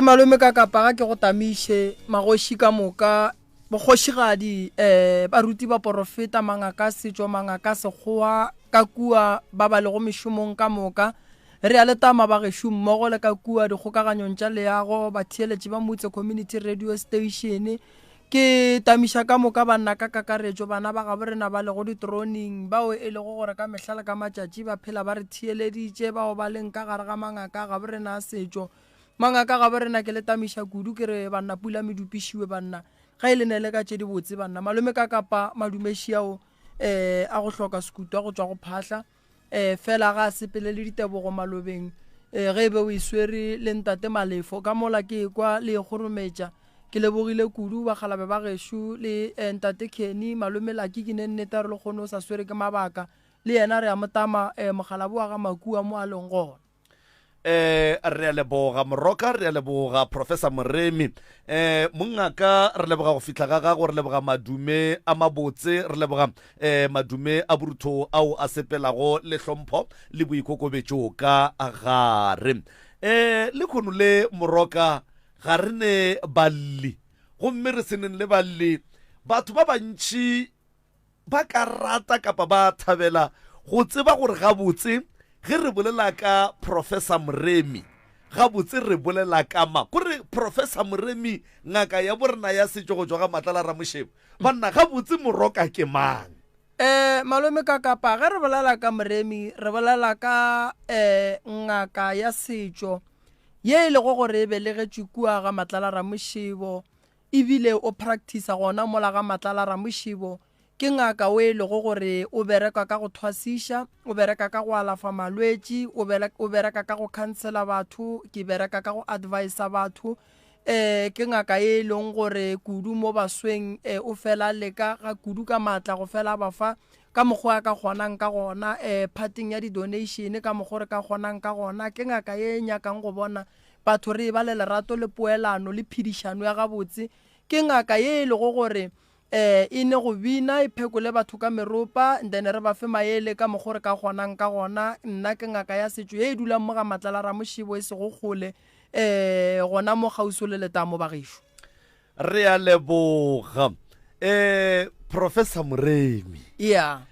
Malome ka kapaga ke go tamishe magoshi ka moka bogoshigadi baruti ba profeta mangaka setšo mangaka sekgowa ka kua ba ba lego mešomong ka moka re a letama ba gešo mmogo le ka kua dikgokaganyong tša leago batheeletši ba motse community radio station ke tamisha ka moka banna ka kakaretšo bana ba gabo rena ba lego ditroning bao e lego gore ka mehlala ka matšatši ba phela ba re theeleditše bao ba leng ka gare ga mangaka gabo rena setšo mangaka gabo rena ke le tamisha kudu ke re banna pula medupišiwe banna ga e le nele ka tše di botse banna malome ka kapa madumeši ao a go hloka sekutu a go tšwa go phahla fela ga sepele le ditebogo malobeng ge be o iswere le ntate malefo ka mola ke kwa le kgorometša ke lebogile kudu ba galabe ba gešo le ntate Kenny malome la ke ne nnete re le kgone o sa swere ke mabaka le yena re a motama mogalabo wa ga makua mo a leng gona re a leboga Moroka re a leboga Professor Moremi mongaka re leboga go fitla ga gago re leboga madume a mabotse re leboga madume a burutho ao a sepelago le hlompho le boikokobetšo ka gare le khono le Moroka ga re ne balli gomme re seneng le balli batho ba bantši ba ka rata kapa ba thabela go tseba gore ga botse ge re bolela ka Professor Moremi ga botse re bolela ka ma kore Professor Moremi ngaka ya borena ya setšo go tswa ga Matlala Ramoshebo banna ga botse Moroka ke mang malome ka kapa ge re bolela ka Moremi re bolela ka ngaka ya setšo ye le go gore e belegetšwe kua ga Matlala Ramoshebo ebile o practice gona mola ga Matlala Ramoshebo ke ngaka o e lego gore o bereka ka go thwasiša o bereka ka go alafa malwetši o bereka ka go cancela batho ke bereka ka go advisa batho ke ngaka e leng gore kudu mo basweng o fela leka ga kudu ka matla go fela ba fa ka mokgwa ka kgonang ka gona parting ya di donation ka mogore ka kgonang ka gona ke ngaka e nyakang go bona batho re ba le lerato le poelano le phedišano ya gabotse ke ngaka e lego gore e ne go bina e phekole batho ka meropa then re ba fe maele ka mogore ka kgonang ka gona nna ke ngaka ya setšo e dulang mo ga Matlala Ramoshebo e se go gole gona mo gauso le letamo ba gešo re a leboga Professor Moremi yeah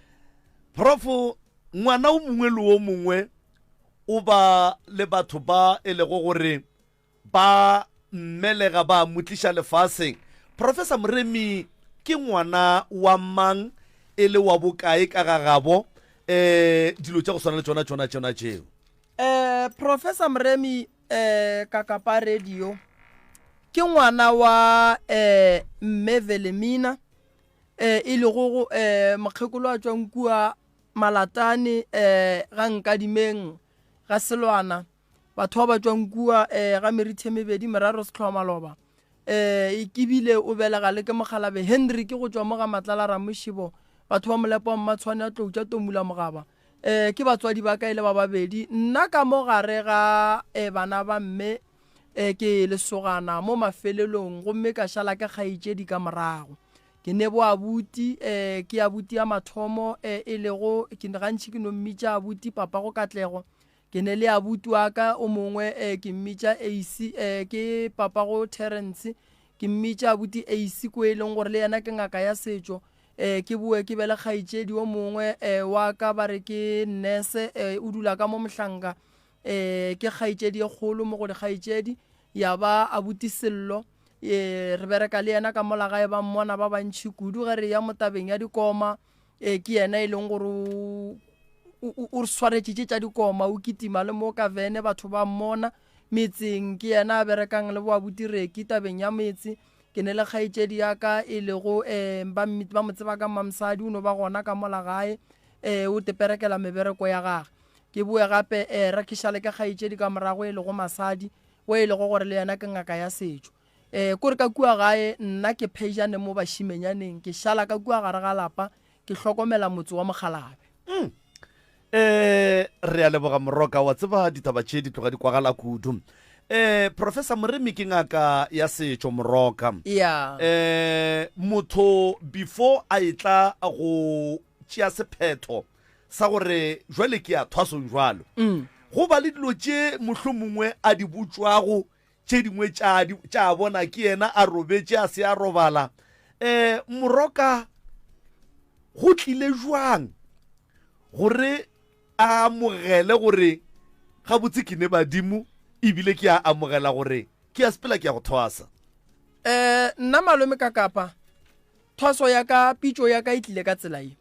Prof ngwana o mongwe le o mongwe o ba le batho ba e lego gore ba mmelega ba mutliša lefaseng Professor Moremi ke ngwana wa mang e le wa bokae ka gagabo dilo tša go swana le tšona tšeo Professor Moremi ka kapa radio ke ngwana wa mme Velemina e le go mokgekolo a tšwang kua Malatane ga Nkadimeng ga Selwana batho ba tšwang kua ga Merithe Mebedi Meraro Setlhwa Maloba ke bile o belega le ke mogalabe Henry ke go tšwa mo ga Matlala Ramoshebo batho ba molepo mmatshwane a tloutša tomula mogaba ke batswadi ba ka ile ba babedi nna ka mo gare ga bana ba mme ke lesogana mo mafelelong gomme ka šala ke kgaetšedi ka morago ke ne bo abuti ke abuti ya mathomo e lego ke gantši ke no mmitša abuti papa go Katlego ke ne le abuti wa ka o mongwe ke mmitša AC ke papa go Terence ke mmitša abuti AC ko e leng gore le yena ke ngaka ya setšo ke bue ke bele kgaetšedi o mongwe wa ka ba re ke nurse o dula ka mo Mhlanka ke kgaetšedi e kgolo mo go di kgaetšedi ya ba abuti Sello re bereka le yena ka mola gae ba mmona ba bantšhi kudu ge re ya mo tabeng ya dikoma ke yena e leng gore o swaretšitše tša dikoma o kitima le mo ka vene batho ba mmona metseng ke yena a berekang le boabuti Reki tabeng ya metse ke ne le kgaetšedi ya ka e lego ba motse ba ka Mamsadi o no ba gona ka mola gae o teperekela mebereko ya gage ke bue gape re ke šale ke kgaetšedi ka morago e lego Masadi o e lego gore le yena ke ngaka ya setšo kore ka kua gae nna ke phejane mo bašimenyaneng ke šala ka kua gare ga lapa ke hlokomela motse wa Mogalabe re a leboga Moroka wa tseba ditaba tše di tloga di kwagala kudu Professor Moremi ke ngaka ya setšo Moroka yeah motho before a etla go tšea sephetho sa gore jwale ke ya thwasong jwalo go ba le dilo tše mohlomongwe a di botšwago tše dingwe tša bona ke yena a robetše a se a robala Moroka go tlile jwang gore a amogele gore ga botse ke ne badimo ebile ke a amogela gore ke a sepela ke a go thwasa nna malome ka kapa thwaso ya ka pitso ya ka e tlile ka tsela e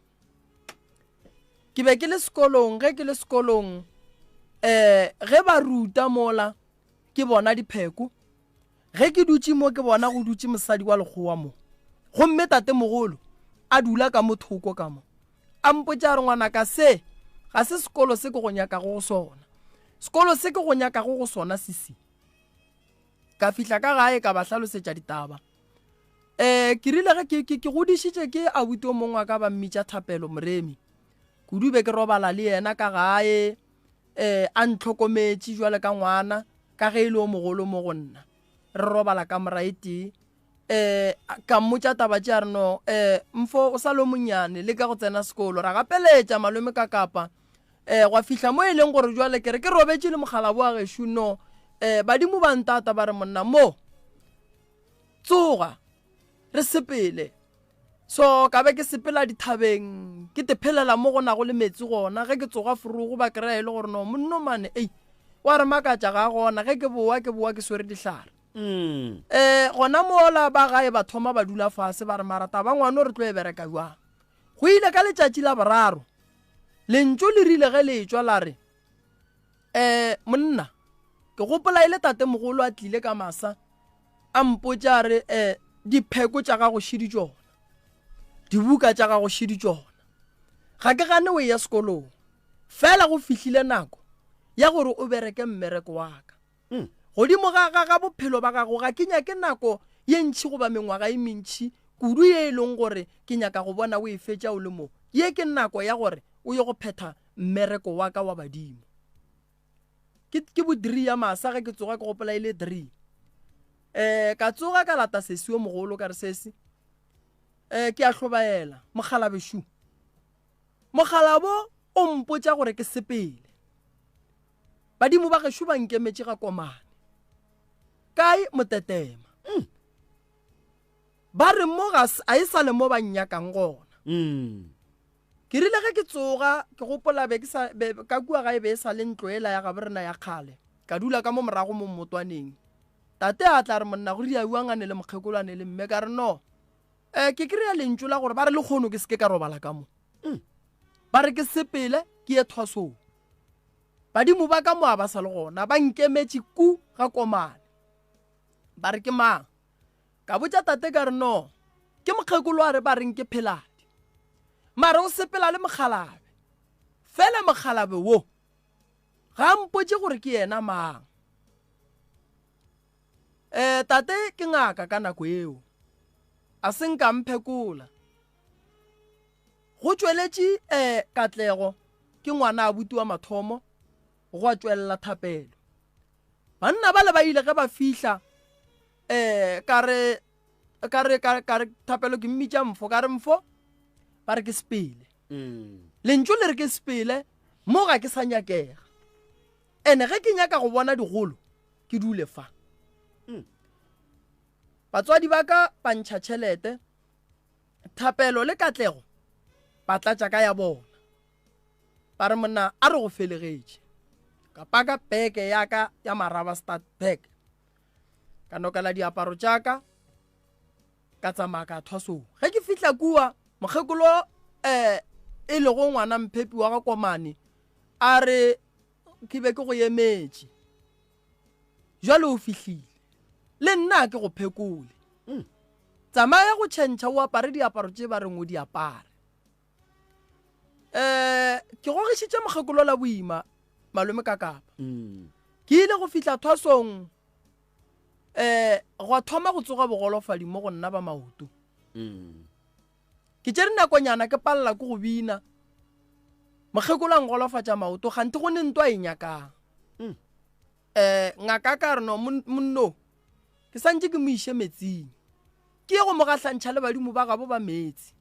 ke be ke le sekolong ge ba ruta mola ke bona dipheko ge ke dutse mo ke bona go dutse mosadi wa lekgowa mo gomme tate mogolo a dula ka mothoko ka mo a mpotša re ngwana ka se ga se sekolo se ke go nyaka go sona sekolo se ke go nyaka go sona sisi ka fihla ka gae ka ba hlalosetša ditaba ke rile ge ke godišitše ke abuti o mongwe ka ba mmitša Thapelo Moremi kudu be ke robala le yena ka gae a ntlhokometše jwale ka ngwana ka ge ile o mogolo mo go nna re robala ka moraete ka mmotša taba tša re no mfo o sa le monyane le ka go tsena sekolo ra gapeletša malome ka kapa gwa fihla mo e leng gore jwale ke re ke robetše le mogala boa gešo no badimo ba ntata ba re monna mo tsoga re sepele so ka be ke sepela dithabeng ke tephelela mo go nago le metsi gona ge ke tsoga furugo ba kry-a e le gore no monno mane wa re makatša ga gona ge ke boa ke swere dihlare gona mola ba gae ba thoma ba dula fase ba re marata ba ngwane re tlo e bereka jwang go ile ka letšatši la boraro lentso le rile ge le tšwa la re monna ke gopola ile tate mogolo a tlile ka masa a mpotša re dipheko tša gago šidi tšona dibuka tša gago šidi tšona ga ke gane o ya sekolong fela go fihlile nako ya gore o bereke mmereko wa ka godimo ga bophelo ba gago ga ke nyake nako ye ntšhi goba mengwaga e mentšhi kudu ye e leng gore ke nyaka go bona o e fetša o le mo ye ke nako ya gore o ye go phetha mmereko wa ka wa badimo ke bodiri ya masa ge ke tsoga ke gopola ile 3 ka tsoga ka lata sesi o mogolo ka re sesi ke a hlobaela mogalabešu mogalabo o mpotša gore ke sepele badimo ba gešo ba nkemetše ga komane kae Motetema ba re mo a e sa le mo ba nnyakang gona ke rile ge ke tsoga ke gopola ka kua ga e be e sa le ntlo ela ya gaborena ya kgale ka dula ka mo morago mo mmotwaneng tate a tla re monna go ria uangane le mokgekolwane le mme ka re no ke kry-a lentso la gore ba re le kgono ke seke ka robala ka mo ba re ke sepele ke ye thwasong badimo ba ka mo a ba sa le gona ba nkemetše ku ga komane ba re ke mang ka botša tate ka re no ke mokgekolo a re ba reng ke pheladi mare o sepela le mogalabe fela mogalabe wo ga mpotše gore ke yena mang tate ke ngaka ka nako eo a seng ka mphekola go tšweletše Katlego ke ngwana a buti wa mathomo go a tšwelela Thapelo banna ba le ba ile ge ba fihla ka re Thapelo ke mmitša Mfo ka re Mfo ba re ke sepele lentso le re ke sepele mo ga ke sa nyakega ene ge ke nyaka go bona digolo ke dule fa batswadi ba ka ba ntšha tšhelete Thapelo le Katlego ba tlatša ka ya bona ba re monna a re go felegetše ka paka peke ya ka ya maraba start bag ka nokela diaparo tša ka ka tsamaya ka thwasong ge ke fihla kua mokgekolo e le go ngwana mphepi wa ga komane a re ke be ke go emetše jwale o fihlile le nna ke go phekole tsamaya go tšhentšha o apare diaparo tše ba reng o di apare ke gogišitše mokgekolo la boima malome ka kapa ke ile go fihla thwasong go thoma go tsoga bogolofadi mo go nna ba maoto ke tšere nakonyana ke palela ke go bina mokgekolo a ngolofatša maoto gante go ne ntwa e nyakang ngaka ka re no monno ke santse ke mo iše metsing ke ye go mo gahlantšha le badimo ba gabo ba metsi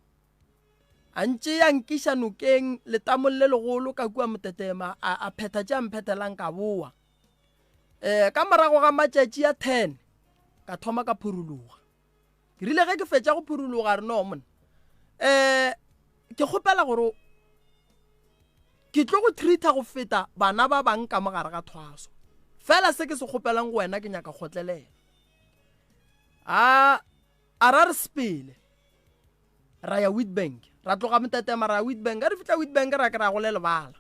a ntše ya nkiša nokeng letamong le legolo ka kua Motetema a phetha tša mphethelang ka boa ka morago ga matšatši ya 10 ka thoma ka phuruluga ke rile ge ke fetša go phuruluga re no mona ke kgopela gore ke tlo go treata go feta bana ba bang ka mogare ga thwaso fela se ke se kgopelang go wena ke nyaka kgotlelela a ra re sepele ra ya Witbank ra tloga motetema ra ya Witbank re fitla Witbank ra ke ra go le lebala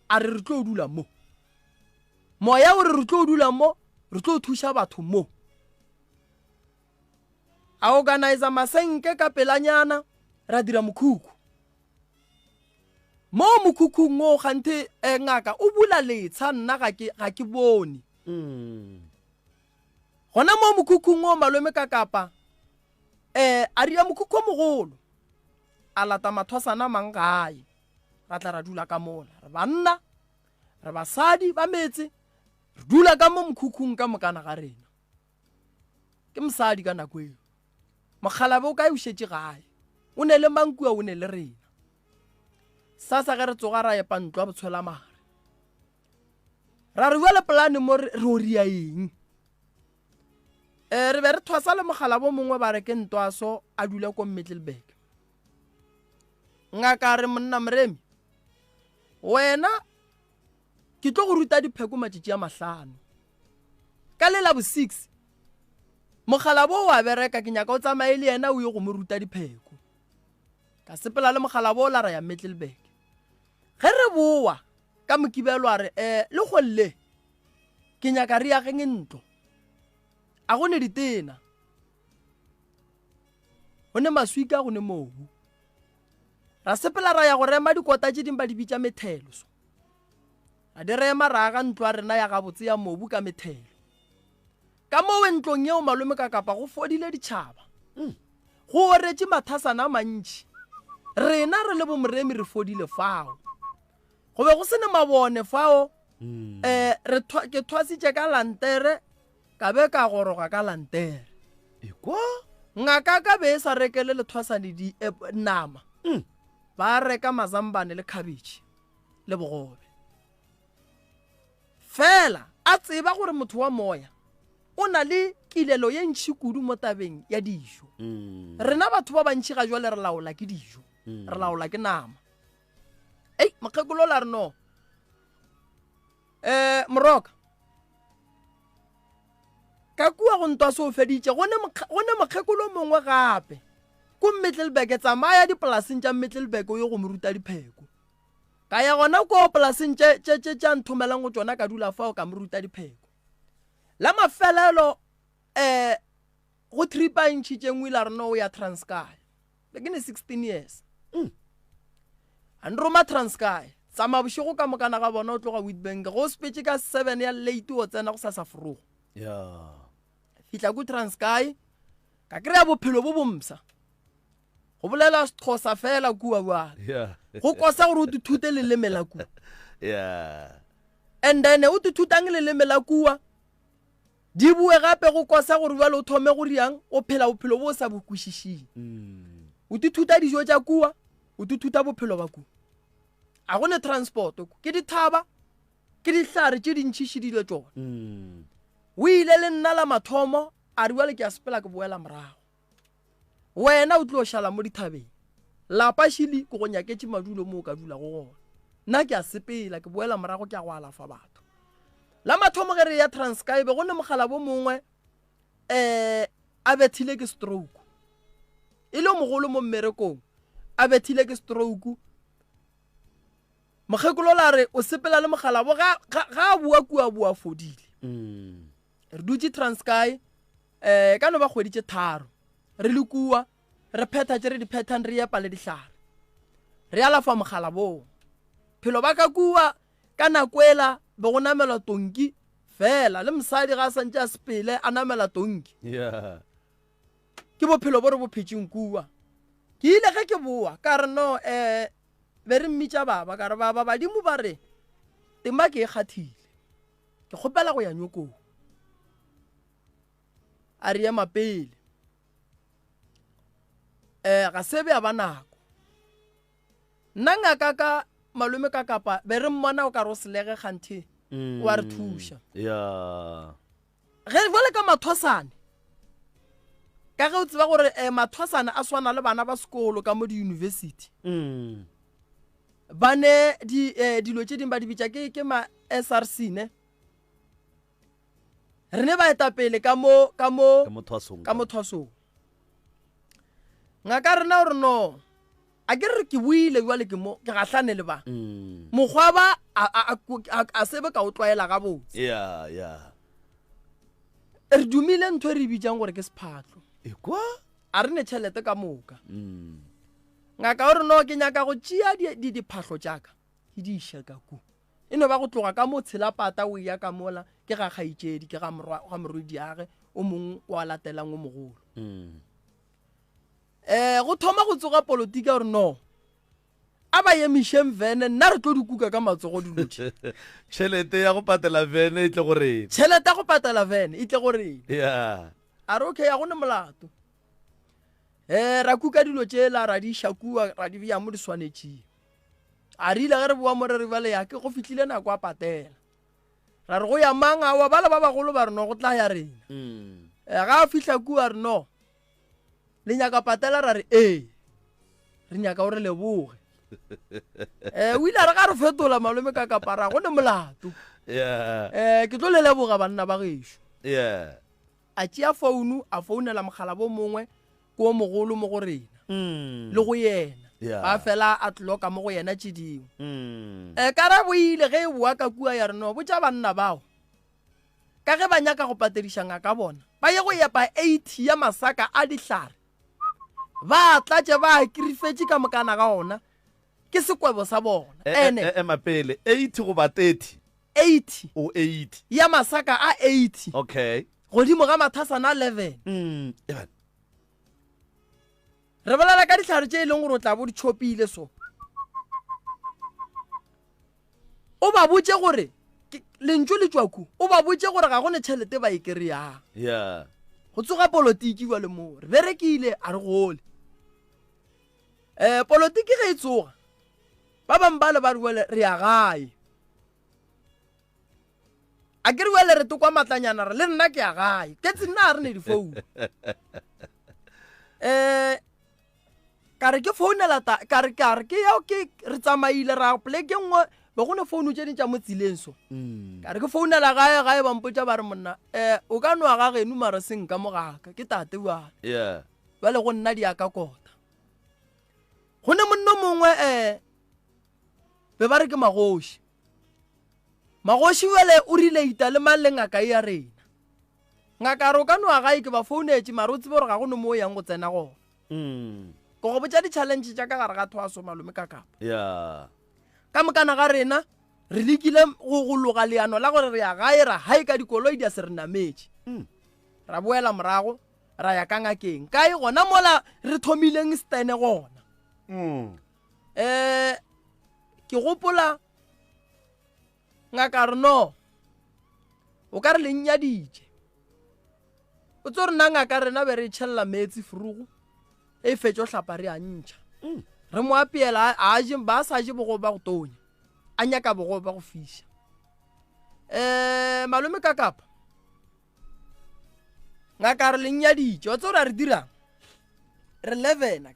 a re tlo dula mo moya o re tlo dula mo re tlo thuša batho mo a organizer masenke ka pelanyana ra dira mokhukhu mo mokhukhung mo gante ngaka o bula letsha nna ga ke bone gona mo mokhukhung mo malome ka kapa a ria mokhukhu mogolo a lata mathosana mangae ra tla ra dula ka mola re banna re basadi ba metse re dula ka mo mokhukhung ka mokana ga rena ke mosadi ka nako eo mogalabe o ka e šetse gae o ne le mankua o ne le rena sasa ge re tsoga ra epa ntlo a botshwela mare ra re bua le polane mo re o ria eng re be re thwasa le mogala bo mongwe ba re ke ntwaso a dula ko Middelburg ngaka re monna Moremi wena ke tlo go ruta dipheko matšatši a 5 ka lela bo 6 mogala bo wa bereka ke nyaka o tsamaye le yena o ye go mo ruta dipheko ka sepela le mogala bo la ra ya Middelburg ge re boa ka mokibelo a re le golle ke nyaka re ya ge ntlo a gone ditena gone maswika gone mobu ra sepela ra ya go rema dikota tše ding ba di bitša methelo a di rema ra ga ntlo a rena ya gabotse ya mobu ka methelo ka mo ntlong yeo malome ka kapa go fodile ditšhaba go oretše mathasana a mantši rena re le bo Moremi re fodile fao go be go sene mabone fao ke thwasitše ka lantere ka be ka goroga ka lantere ekwa ngaka ka be sa rekele le thwasane di nama ba reka mazambane le cabbage le bogobe fela a tseba gore motho wa moya o na le kilelo ye ntši kudu mo tabeng ya dijo rena batho ba bantši ga jwale re laola ke dijo re laola ke nama mokgekolo la re no Moroka ka kua go ntwa se o feditše gone mokgekolo mongwe gape ko Middelburg tsamaya dipolaseng tša Middelburg o ye go mo ruta dipheko ka ya gona ko polaseng tša nthomelang go tsona ka dula fao ka mo ruta dipheko la mafelelo go tripa ntšhitše ngwe la rena o ya Transkei le ke ne 16 years a nroma Transkei tsamaya bošego ka mokana ga bona o tloga Witbank go sepetše ka 7 ya late o tsena go sa saforogo fitla ko Transkei ka kry-a bophelo bo bomsa go bolela Xhosa fela kua bjale go kosa gore o dithute leleme la kua and then o dithutang leleme la kua di bue gape go kosa gore bjale o thome go riang o phela bophelo bo o sa bokwešišing o dithuta dijo tša kua o dithuta bophelo ba kua a gone transport ke dithaba ke dihlare tše dintšhiši dilo tsona o ile le nna la mathomo a re bjale ke a sepela ke boela morago wena o tlo šala mo dithabeng lapa šili ke go nyaketše madulo mo o ka dula go gona nna ke a sepela ke boela morago ke a go alafa batho la mathomo ge re ya Transkei be gone mogala bo mongwe a bethile ke stroke e le mogolo mo mmerekong a bethile ke stroke mokgekolo la re o sepela le mogala bo ga a bua kua bua fodile re dutše Transkei ka no ba kgweditše 3 re le kua re phetha tše re di phethang re epa le dihlare re alafa mogala boo phelo ba ka kua ka nako ela be go namela tonki fela le mosadi ga a santše a sepele a namela tonki ke bophelo bo re bo phetšeng kua ke ile ge ke boa ka re no be re mmitša baba ka re baba badimo ba re tema ke e kgathile ke kgopela go ya nyokong a re ema pele ga sebe a ba nako nna ngaka ka malome ka kapa be re mmona o ka re o selege kganthe wa re thuša ya ge jwale ka mathwasane ka ge o tseba gore mathwasane a swana le bana ba sekolo ka mo di-university ba ne dilo tše dingwe ba di bitša ke ma SRC ne re ne ba eta pele ka mothwasong ngaka rena gore no a ke re ke buile jwale ke mo ke gahlane le ba mokgwa ba a sebe ka o tlwaela ga botse re dumile ntho re bitšang gore ke sephatlo ekwa a re ne tšhelete ka moka ngaka gore no ke nyaka go tšea diphahlo tšaka ke di iša ka ku e no ba go tloga ka mo tshelapata o ya ka mola ke ga kgaitšedi ke ga morwedi age o mongwe wa latelang o mogolo go thoma go tsoga politika gore no a ba emišeng vene nna re tlo dikuka ka matsogo dilotše tšhelete ya go patela vene e tle gore tšhelete ya go patela vene e tle gore ya a re okay ya go ne molato ra kuka dilo tšela ra di šakua ra di bea mo di swanetšeng a re ile ge re boa more re bale yake go fitlhile nako a patela ra re go ya mang awa bale ba bagolo ba re no go tla ya rena ga a fitlha kua re no le nyaka patela ra re re nyaka gore leboge o ile a re ga re fetola malome ka kapara go ne molato ke tlo le leboga banna ba gešo a tšea founu a founela mogala bo mongwe ko mogolo mo go rena le go yena ba fela a tloka mo go yena tše dingwe ka ra boile ge e boa ka kua ya re no botša banna bao ka ge ba nyaka go patedišanga ka bona ba ye go yepa 80 ya masaka a dihlare ba tlatše ba kirifetše ka mokana ga ona ke sekwebo sa bona mapele 80 goba 30 80 o 80 ya masaka a 80 okay godimo ga mathasana 11 re bolela ka dihlare tše e leng gore o tla bo di tšhopile so o ba botše gore lentšu le tšwaku o ba botše gore ga gone tšhelete ba e kry-yang go tsoga polotiki wa le mo re berekile a re gole polotiki ge e tsoga ba bang ba le ba re re ya gae a ke re wele re tokwa matlanyana re le nna ke ya gae ke tsenna a re ne difounu ka re ke founela ka re ke yao ke re tsamaile ra pleke nngwe ba gone founu tše dintša mo tsileng so ka re ke founela gae bampotša ba re monna o ka noa ga geno mara seng ka mogaka ke tate wana ba le go nna di aka kota go ne monno mongwe be ba re ke magoši wele o relata le mang le ngaka e ya rena ngaka re o ka noa gae ke ba founetše mara o tsebe gore ga go ne mo o yang go tsena gona ko go botša di-challenge tša ka gare ga thwaso malome ka kapa ka mokana ga rena re lekile go loga leano la gore re ya gae ra hae ka dikoloi di a se re nametše ra boela morago ra ya ka ngakeng kae gona mola re thomileng stene gona ke gopola ngaka re no o ka re le nnyaditše o tse re na ngaka rena be re tšhelela metsi furugo e fetšo hlapa re a ntšha re mo apeela ba sa je bogo ba go tonya a nyaka bogo ba go fiša malome ka kapa ngaka re lennyaditše wa tse gore a re dirang re 11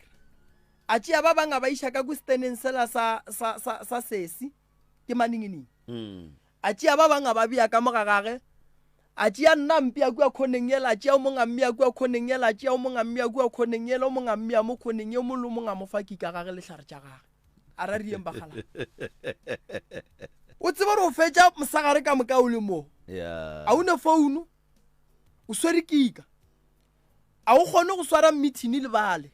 a tšea ba banga ba iša ka kusteneng sela sa sesi ke maningini a tšea ba banga ba bia ka mogagage a tšea nna mpia kua khoneng yela a tšea o monga mmea kua khoneng yela a tšea o monga mmea kua khoneng yela o monga mmea mo khoneng ye molo monga mo fa kika gage le hlare tša gage a ra rieng bagala o tseba re o fetša mosagare ka moka o le mo a o ne founu o swere kika a o kgone go swara meeting le bale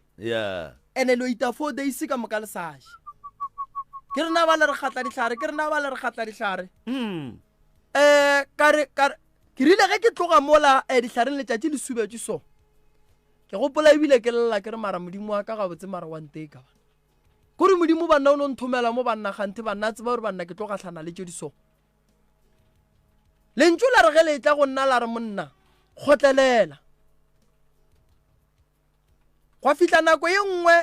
ene lo ita 4 days ka moka le sashi ke re na ba le re kgatla dihlare ke rile ge ke tloga mola dihlareng letšatši le subetše so ke gopola ebile ke lela ke re mara modimo wa ka gabotse mara wa nteka bana kore modimo banna o no nthomela mo banna gante banna tseba gore banna ke tlo gahlana le tše di so lentšu la re ge le tla go nna la re monna kgotlelela gwa fihla nako ye nngwe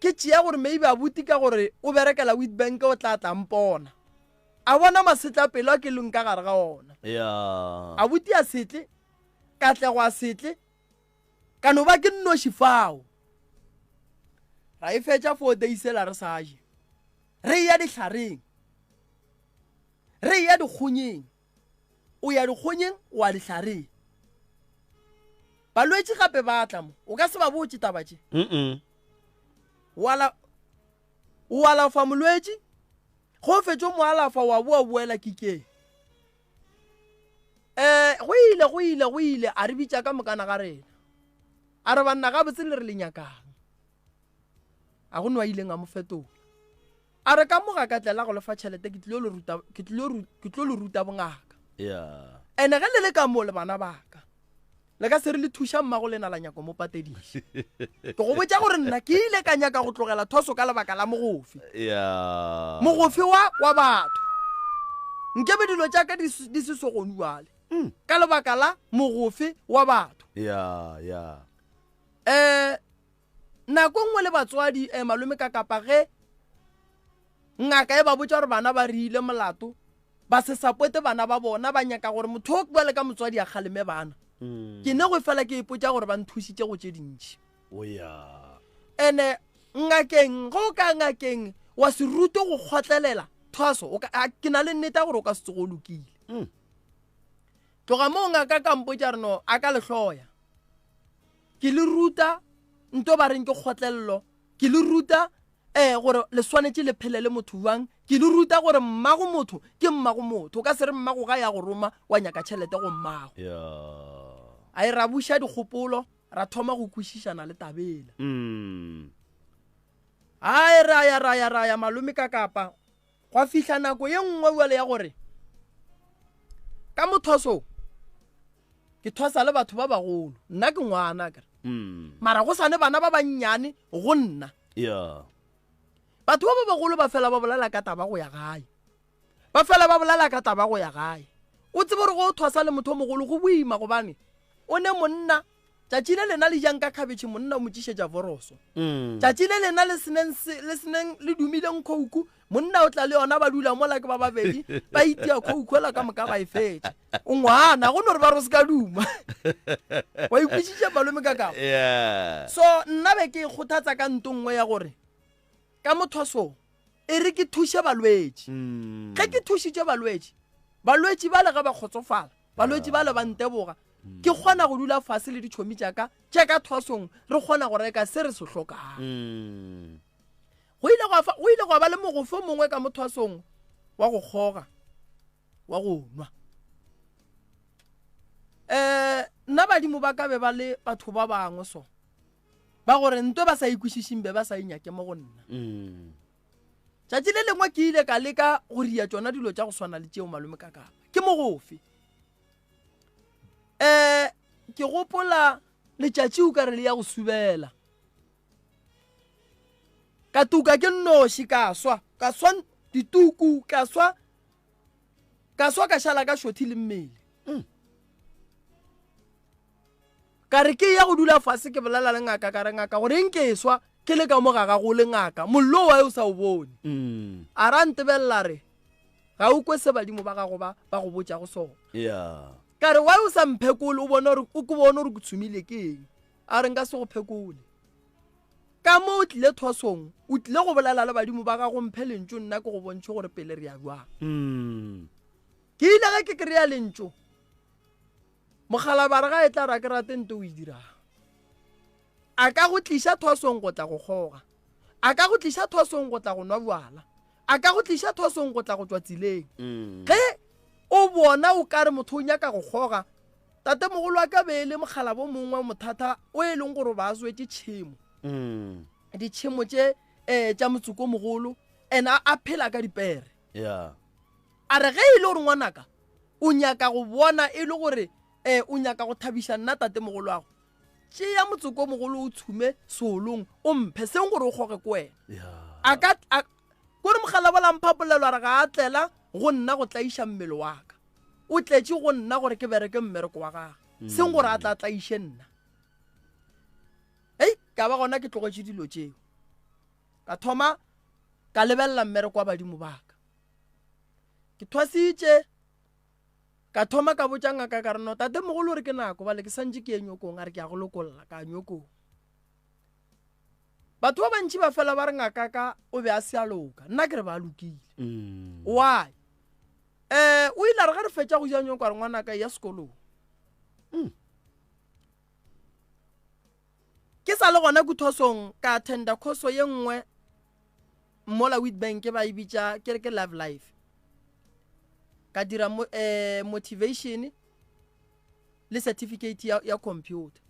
ke tšea gore maybe a buti ka gore o berekela Witbank o tla mpona a bona masetla pelo a ke leng ka gare ga ona ya a buti a setle ka tle go a setle ka no ba ke nnoši fao ra e fetša 4 days la re sa je re ya dihlareng re ya dikgonyeng o ya dikgonyeng wa dihlareng balwetši gape ba tla mo o ka se ba botse taba tše o alafa molwetši go fetšo mo alafa wa boela kikeng go ile a re bitša ka mokana ga rena a re banna ga botse le re le nyakang a go nwa ileng a mo fetola a re ka moga ka tlela go lefa tšhelete ke tlo le ruta bongaka ene ge le le ka mo le bana baka le ka se re le thuša mmago le na la nyako mo patediše ke go botša gore nna ke ile ka nyaka go tlogela thoso ka lebaka la mogofi mogofi wa batho nkebe dilo tša ka di se sogoniwale ka lebaka la mogofi wa batho nako nngwe le batswadi malome ka kapa ge ngaka e ba botša gore bana ba riile molato ba se sapote bana ba bona ba nyaka gore motho o bua le ka motswadi a kgaleme bana ke ne go fela ke ipotša gore ba nthusitše go tše dintši ene ngakeng go ka ngakeng wa se rute go kgotlelela thoso ke na le nnete gore o ka se tsogo lokile tloga mo ngaka ka mpotša re no a ka lehloya ke le ruta nto ba reng ke kgotlelelo ke le ruta gore le swanetše le phele le motho wang ke le ruta gore mmago motho ke mmago motho o ka se re mmago ga ya go roma wa nyaka tšhelete go mmago a e ra buša dikgopolo ra thoma go kwešišana le tabela a e raya malome ka kapa gwa fihla nako ye nngwe wele ya gore ka mothoso ke thosa le batho ba bagolo nna ke ngwana kare mara go sane bana ba bannyane go nna batho ba bagolo ba fela ba bolela ka taba go ya gae o tsebe gore go thosa le motho o mogolo go boima gobane o ne monna tšatši le lena le jang ka khabetšhe monna o mo tšišetša voroso tšatši le lena le seneng le dumileng khouku monna o tla le yona ba dula mola ke ba babedi ba itia khouku ela ka moka ba e fetše o ngwana go no re ba ro se ka duma wa ikwešiša malome ka kapa so nna be ke ikgothatsa ka nto nngwe ya gore ka mothoso e re ke thuše balwetši ge ke thušitše balwetši ba le ga ba kgotsofala balwetši ba le ba nteboga ke kgona go dula fase le ditšhomi tšaka tšeka thosong re kgona go reka se re se hlokang go ile go ba le mogofo mongwe ka mothwasong wa go kgoga wa go nwa nna badimo ba ka be ba le batho ba bangwe so ba gore ntwe ba sa ikwešišing be ba sa inyake mo go nna tšatši le lengwe ke ile ka leka go ria tšona dilo tša go swana le tšeo malome ka kapa ke mogofe ke gopola letšatši o ka re le ya go subela ka tuka ke nnoši ka swa dituku ka swa ka šala ka šothi le mmele ka re ke ya go dula fase ke bolela le ngaka ka re ngaka gore nke swa ke le ka mo ga go le ngaka mollo wa o sa o bone a ra ntebella re ga o kwe se badimo ba gago ba go botša go sona ka re wa o sa mphekole o bone gore ke tshumile ke eng a re nka se go phekole ka mo o tlile thosong o tlile go bolela le badimo ba gago mphe lentso nna ke go bontšhe gore pele re ya jwang ke ile ge ke kry-a lentso mogala ba re ga e tla ra ke rate nte o e dirang a ka go tliša thosong go tla go kgoga a ka go tliša thosong go tla go nwa bjala a ka go tliša thosong go tla go tswa tseleng ge o bona o ka re motho o nyaka go kgoga tate mogolo wa ka be le mogala bo mongwe mothata o e leng gore ba swetse tšhemo ditšhemo tša motsoko mogolo ena a phela ka dipere a re ge e le gore ngwanaka o nyaka go bona e le gore o nyaka go thabiša nna tate mogolo wago tšea motsoko mogolo o tshume seolong o mphe seng gore o kgoge ko wena kore mogala ba lamphapolelwa re ga a tlela go nna go tlaiša mmele wa ka o tletše go nna gore ke bereke mmereko wa gage seng gore a tla tlaiše nna ka ba gona ke tlogetše dilo tšeo ka thoma ka lebelela mmereko wa badimo ba ka ke thwasitše ka thoma ka botša ngaka ka re no tate mogolo re ke nako bale ke santše ke ye nyokong a re ke ya go lokolola ka nyokong batho ba bantši ba fela ba re ngaka ka o be a se a loka nna ke re ba lokile why o ile a re ga re fetša go ja nyoko a re ngwanaka ya sekolong ke sa le gona kuthosong ka attenda khoso ye nngwe mola Witbank ba e bitša ke re ke Love Life ka dira motivation le certificate ya computer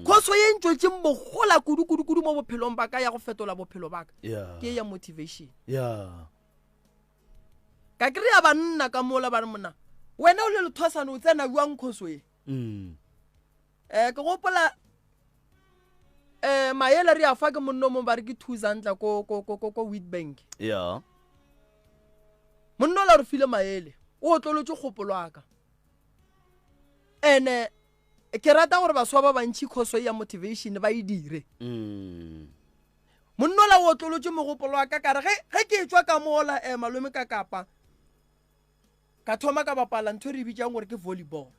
khoso ye ntšwetše mogola kudu mo bophelong ba ka ya go fetola bophelo ba ka ke ya motivation ka kry-a banna ka mola ba re mona wena o le lethwasane o tsena buang khoso ye ke gopola maele re a fa ke monno mo ba re ke thuzantla ko Witbank monno la re file maele o tlolotse kgopolo aka ene ke rata gore baswa ba bantši khoso ya motivation ba e dire monno la o tlolotse mogopolo aka ka re ge ke tswa ka mola malome ka kapa ka thoma ka bapala ntho re bitšang gore ke volleyball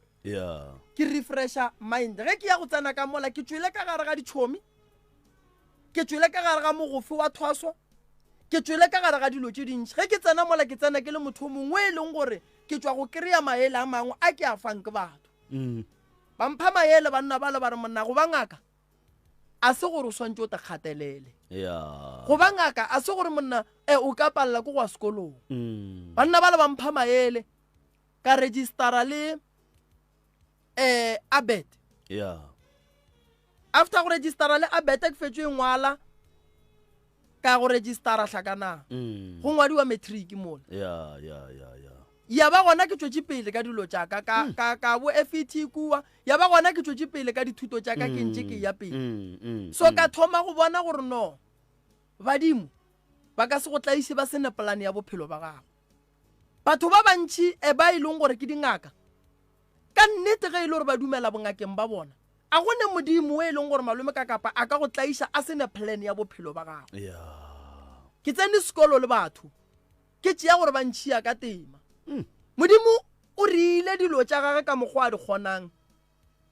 ke refresha mind ge ke ya go tsena ka mola ke tswile ka gare ga ditšhomi ke tswile ka gare ga mogofe wa thwaswa ke tswile ka gare ga dilo tše dintši ge ke tsena mola ke tsena ke le motho mongwe e leng gore ke tswa go kry-a maele a mangwe a ke a fang ke batho ba mpha maele banna ba le ba re monna go ba ngaka a se gore o swantse o te kgatelele go ba ngaka a se gore monna o ka palela ko go sekolong banna ba le ba mpha maele ka registera le abet after go registera le abet ke fetšwe ngwala ka go registera hlakana go ngwadiwa matric mola ya ba gona ke tšwetše pele ka dilo tša ka bo FET kua ya ba gona ke tšwetše pele ka dithuto tša ka ke ntše ke ya pele so ka thoma go bona gore no badimo ba ka se go tlaiše ba sene polane ya bophelo ba gago batho ba bantši ba e leng gore ke dingaka ka nnete ge e le gore ba dumela bongakeng ba bona a gone modimo e leng gore malome ka kapa a ka go tlaiša a sene plan ya bophelo ba gago ke tsene sekolo le batho ke tšea gore ba ntšhia ka tema modimo o rile dilo tša gage ka mokgwa a di kgonang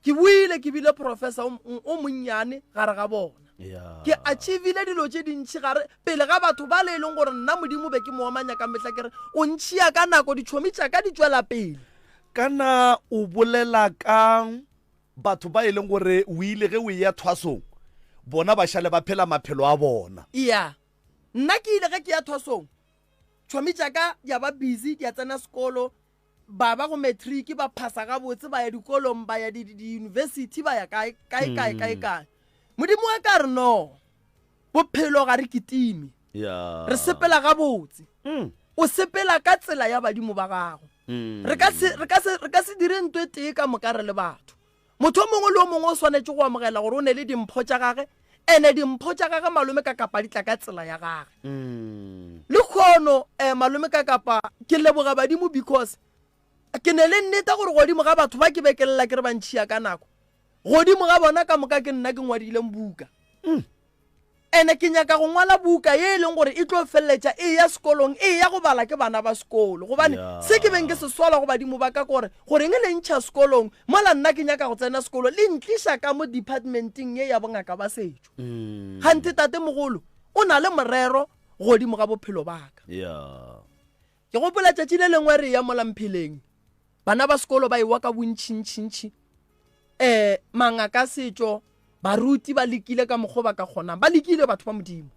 ke buile ke bile professor o monnyane gare ga bona ke achievile dilo tše dintšhi gare pele ga batho ba le e leng gore nna modimo be ke moomanya ka mehla kere o ntšhia ka nako ditšhomi tša ka di tšwela pele kana o bolela ka batho ba e leng gore o ile ge o ya thwasong bona ba šale ba phela maphelo a bona nna ke ile ge ke ya thwasong tšhomi tša ka ya ba busy di a tsena sekolo ba go matric ba phasa ga botse ba ya dikolong ba ya di-university ba ya kae modimo wa ka re no bophelo ga re kitime re sepela ga botse o sepela ka tsela ya badimo ba gago re ka se dire ntwe tee ka mokare le batho motho mongwe le o mongwe o swanetše go amogela gore o ne le dimpho tša gage ene dimpho tša gage malome ka kapa di tla ka tsela ya gage le kgono malome ka kapa ke leboga badimo because ke ne le nnete gore godimo ga batho ba ke bekelela ke re ba ntšhia ka nako godimo ga bona ka moka ke nna ke ngwadileng buka ene ke nyaka go ngwala buka ye e leng gore e tlo feleletša e ya sekolong e ya go bala ke bana ba sekolo gobane se ke beng ke se sola go badimo ba ka gore goreng le ntšha sekolong mola nna ke nyaka go tsena sekolo le ntliša ka mo departmenteng ye ya bongaka ba setšo gante tate mogolo o na le morero godimo ga bophelo baka ke gopola tšatši le lengwe re ya mola mpheleng bana ba sekolo ba ewa ka bontšhintšhintšhi mangaka setšo baruti ba lekile ka mokgwa ba ka kgonang ba lekile batho ba modimo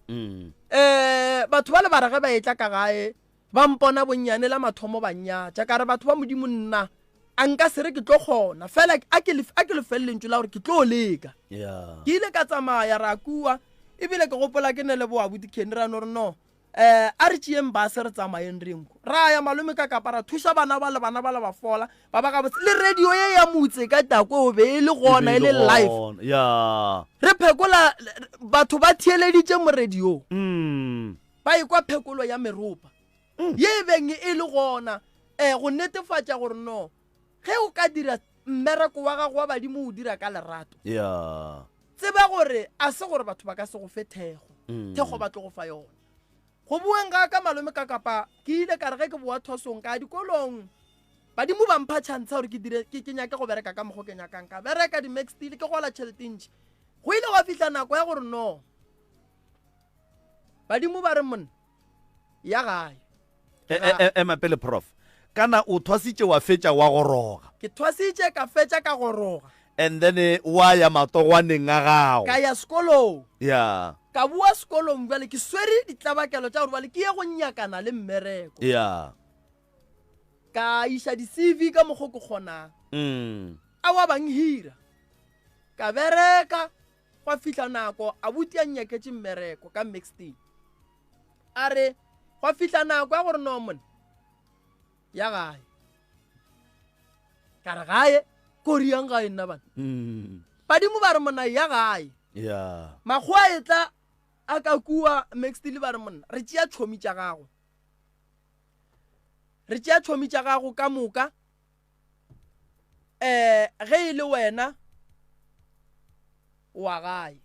batho ba le barage ba etla ka gae ba mpona bonnyane la mathomo ba nnyatša ka re batho ba modimo nna a nka se re ke tlo kgona fela a ke lefelelentšwe la gore ke tlo leka ke ile ka tsamaya ra kua ebile ke gopola ke ne le boabuti kenrano re no a re tšeeng base re tsamayeng renko ra ya malome ka kapa ra thuša bana ba le ba fola ba ba ka botse le radio ye ya motse ka tako o be e le gona e le live re phekola batho ba thieleditše mo radio ba ekwa phekolo ya meropa ye e beng e le gona go netefatša gore no ge o ka dira mmereko wa gago wa badimo o dira ka lerato tseba gore a se gore batho ba ka se go fe thego ba tlo go fa yona go bueng ga ka malome ka kapa ke ile ka re ge ke boa thosong ka dikolong badimo ba mpha chance gore ke nyake go bereka ka mogo ke nyakang ka bereka di-max steel ke gola tšhelete ntši go ile go fihla nako ya gore no badimo ba re monna ya gae ema pele prof kana o thwasitše wa fetša wa goroga ke thwasitše ka fetša ka goroga and then wa ya matogwaneng a gago ka ya sekolong ya ka bua sekolong bjale ke swere ditlabakelo tša gore bale ke ye go nyakana le mmereko ya ka iša di-cv ka mokgo ke kgonang a wa bang hira ka bereka gwa fihla nako a buti a nyaketše mmereko ka maxton a re gwa fihla nako ya gore nomon ya gae ka re gae koriang gae nna bana badimo ba re monna ya gae ya makgoa e tla a ka kua maxton ba re monna re tšea tšhomi tša gago re tšea tšhomi tša gago ka moka ge e le wena wa gae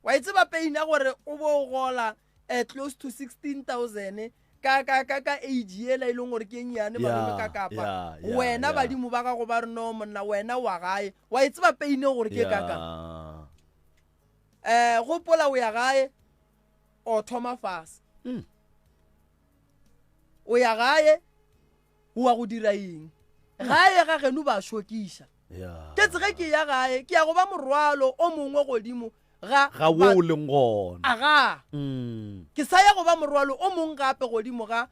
wa itse ba peina gore o bo gola close to 16,000 ka age ela e leng gore ke nyane malome ka kapa wena badimo ba gago ba re no monna wena wa gae wa itse ba peine gore ke kaka gopola o ya gae o thoma fase o ya gae o wa go dira eng gae ga geno ba shokiša ke tsege ke ya gae ke ya go ba morwalo o mongwe godimo ga wo o leng gona aga ke sa ya go ba morwalo o mongwe gape godimo ga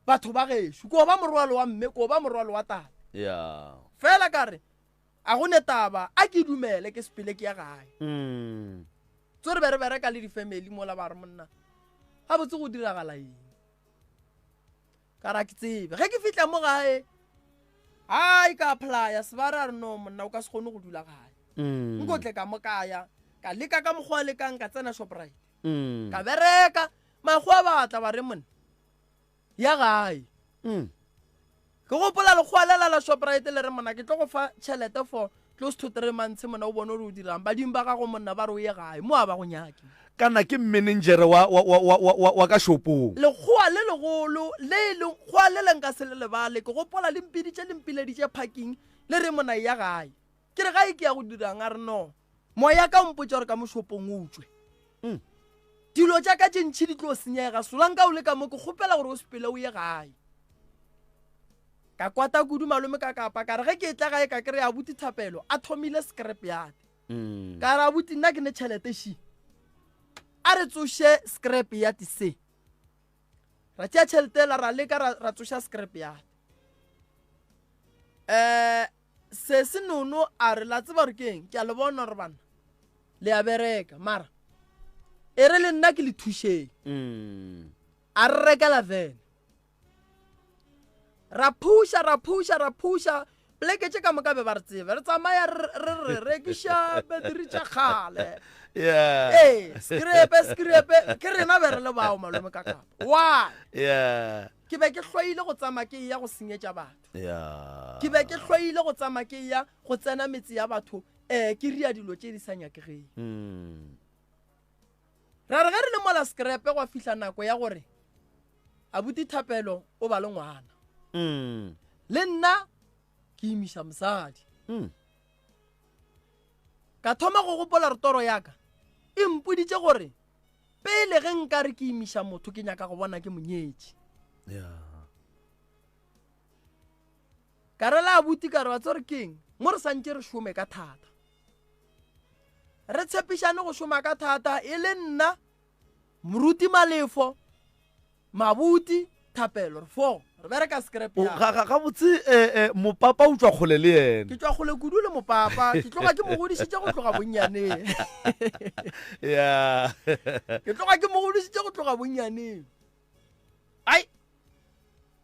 batho ba gešo ko ba morwalo wa mme ko ba morwalo wa tata fela ka re a go netaba a ke dumele ke sepele ke ya gae tso re bereka le di-family mola ba re monna ga botse go diragala eng ka ra ke tsebe ge ke fihla mo gae ai ka apply sebara re no monna o ka se kgone go dula gae nkotle ka mo kaya ka leka ka mokgwa le kang ka tsena Shoprite ka bereka makgwa ba tla ba re monna ya gae ke gopola le kgwalela la Shoprite le re monna ke tlo go fa tšhelete for close to 3 months mona o bone o dirang badimo ba gago monna ba re o ye gae mo a ba go nyake kana ke manager wa ka shopong lekgoa le legolo lekgoa le lenka se le lebale ke gopola le mpileditše parking le re mona ya gae ke re gae ke ya go dirang a re no moya ka mpotša gore ka mo shopong o utswe dilo tša ka tše ntšhi di tlo senyega solanka o le ka mo ke kgopela gore o sepele o ye gae ka kwata kudu malome ka kapa ka re ge ke tla gae ka kry abuti Thapelo a thomile scrap yard ka re abuti nna ke ne tšhelete shi a re tsoše scrap yard se ra tšea tšhelete la ra leka ra tsoša scrap yard se se nono a re la tseba gore keng ke a le bona gore bana le a bereka mara e re le nna ke le thušeng a re rekela vene ra phusha pleke tše ka moka be ba re tsebe re tsamaya re rekiša beteri tša kgale skrepe ke rena be re le bao malome ka kapa wa ke be ke hlwaile go tsamaya ke ya go senyetša batho ke be ke hlwaile go tsamaya ke ya go tsena metsi ya batho ke ria dilo tše di sa nyakegeng ra re ge re le mola skrepe go fihla nako ya gore abuti Thapelo o ba le ngwana le nna ke imiša mosadi ka thoma go gopola re toro yaka e mpoditše gore pele ge nka re ke imiša motho ke nyaka go bona ke monyetši ka re la abuti ka re wa tsore keng mo re santše re šome ka thata re tshepišane go šoma ka thata e le nna moruti Malefo Mabuti Thapelo re 4 re bereka scrap ya ga botse mopapa o tswa kgole le yena ke tswa kgole kudu le mopapa ke tloga ke mogodisitše go tloga bonyaneng ke tloga ke mogodisitše go tloga bonyaneng ai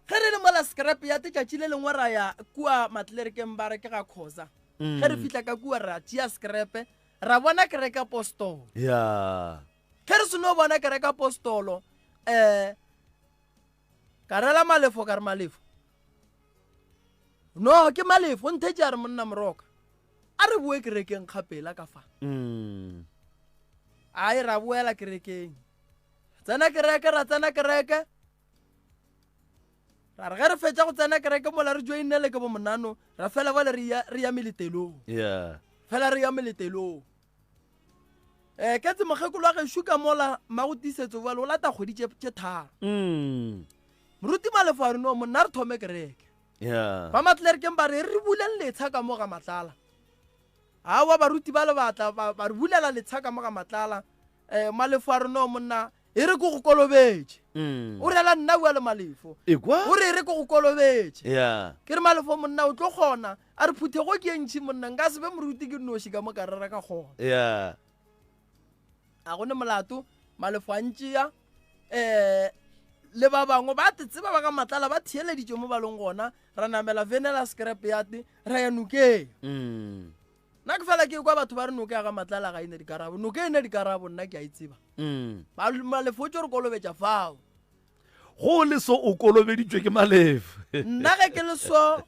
ge re le mola scrap ya tetšatši le lengwe ra ya kua matlerekeng ba re ke ga Khoza ge re fihla ka kua ra tšea scrap ra bona ke reka postolo ge re seno bona ke reka postolo ka rela Malefo ka re Malefo no ke Malefo nthetše a re monna moroka a re boe kerekeng kgapela ka fa ai ra boela kerekeng tsena kereke ra tsena kereke ra re ge re fetša go tsena kereke mola re joinele ke bo monano ra fela bale re ya meletelong fela re ya meletelong ke tse mogekolo wa gešo ka mola magotisetso bale o lata kgwedi tše tharo moruti malefo a reno monna re thome kereke ba matlerekeng ba re buleng letsha ka mo ga matlala awa baruti ba le batla ba re bulela letsha ka mo ga matlala malefo a reno monna e re ko go kolobetše o rela nna bua le malefo o re re ko go kolobetše ke re malefo monna o tlo kgona a re phuthego ke entšhi monna nka sebe moruti ke noši ka mo ka rera ka kgona a gone molato malefo a ntšea le ba bangwe ba tseba ba ka matlala ba thieleditše mo balong gona ra namela venela scrap yate ra ya nokeng nna ke fela ke kwa batho ba re noke ga matlala ga ine dikarabo noke ene dikarabo nna ke a itseba malefo o tse re kolobetša fao go le so o kolobeditšwe ke malefo nna ge ke le so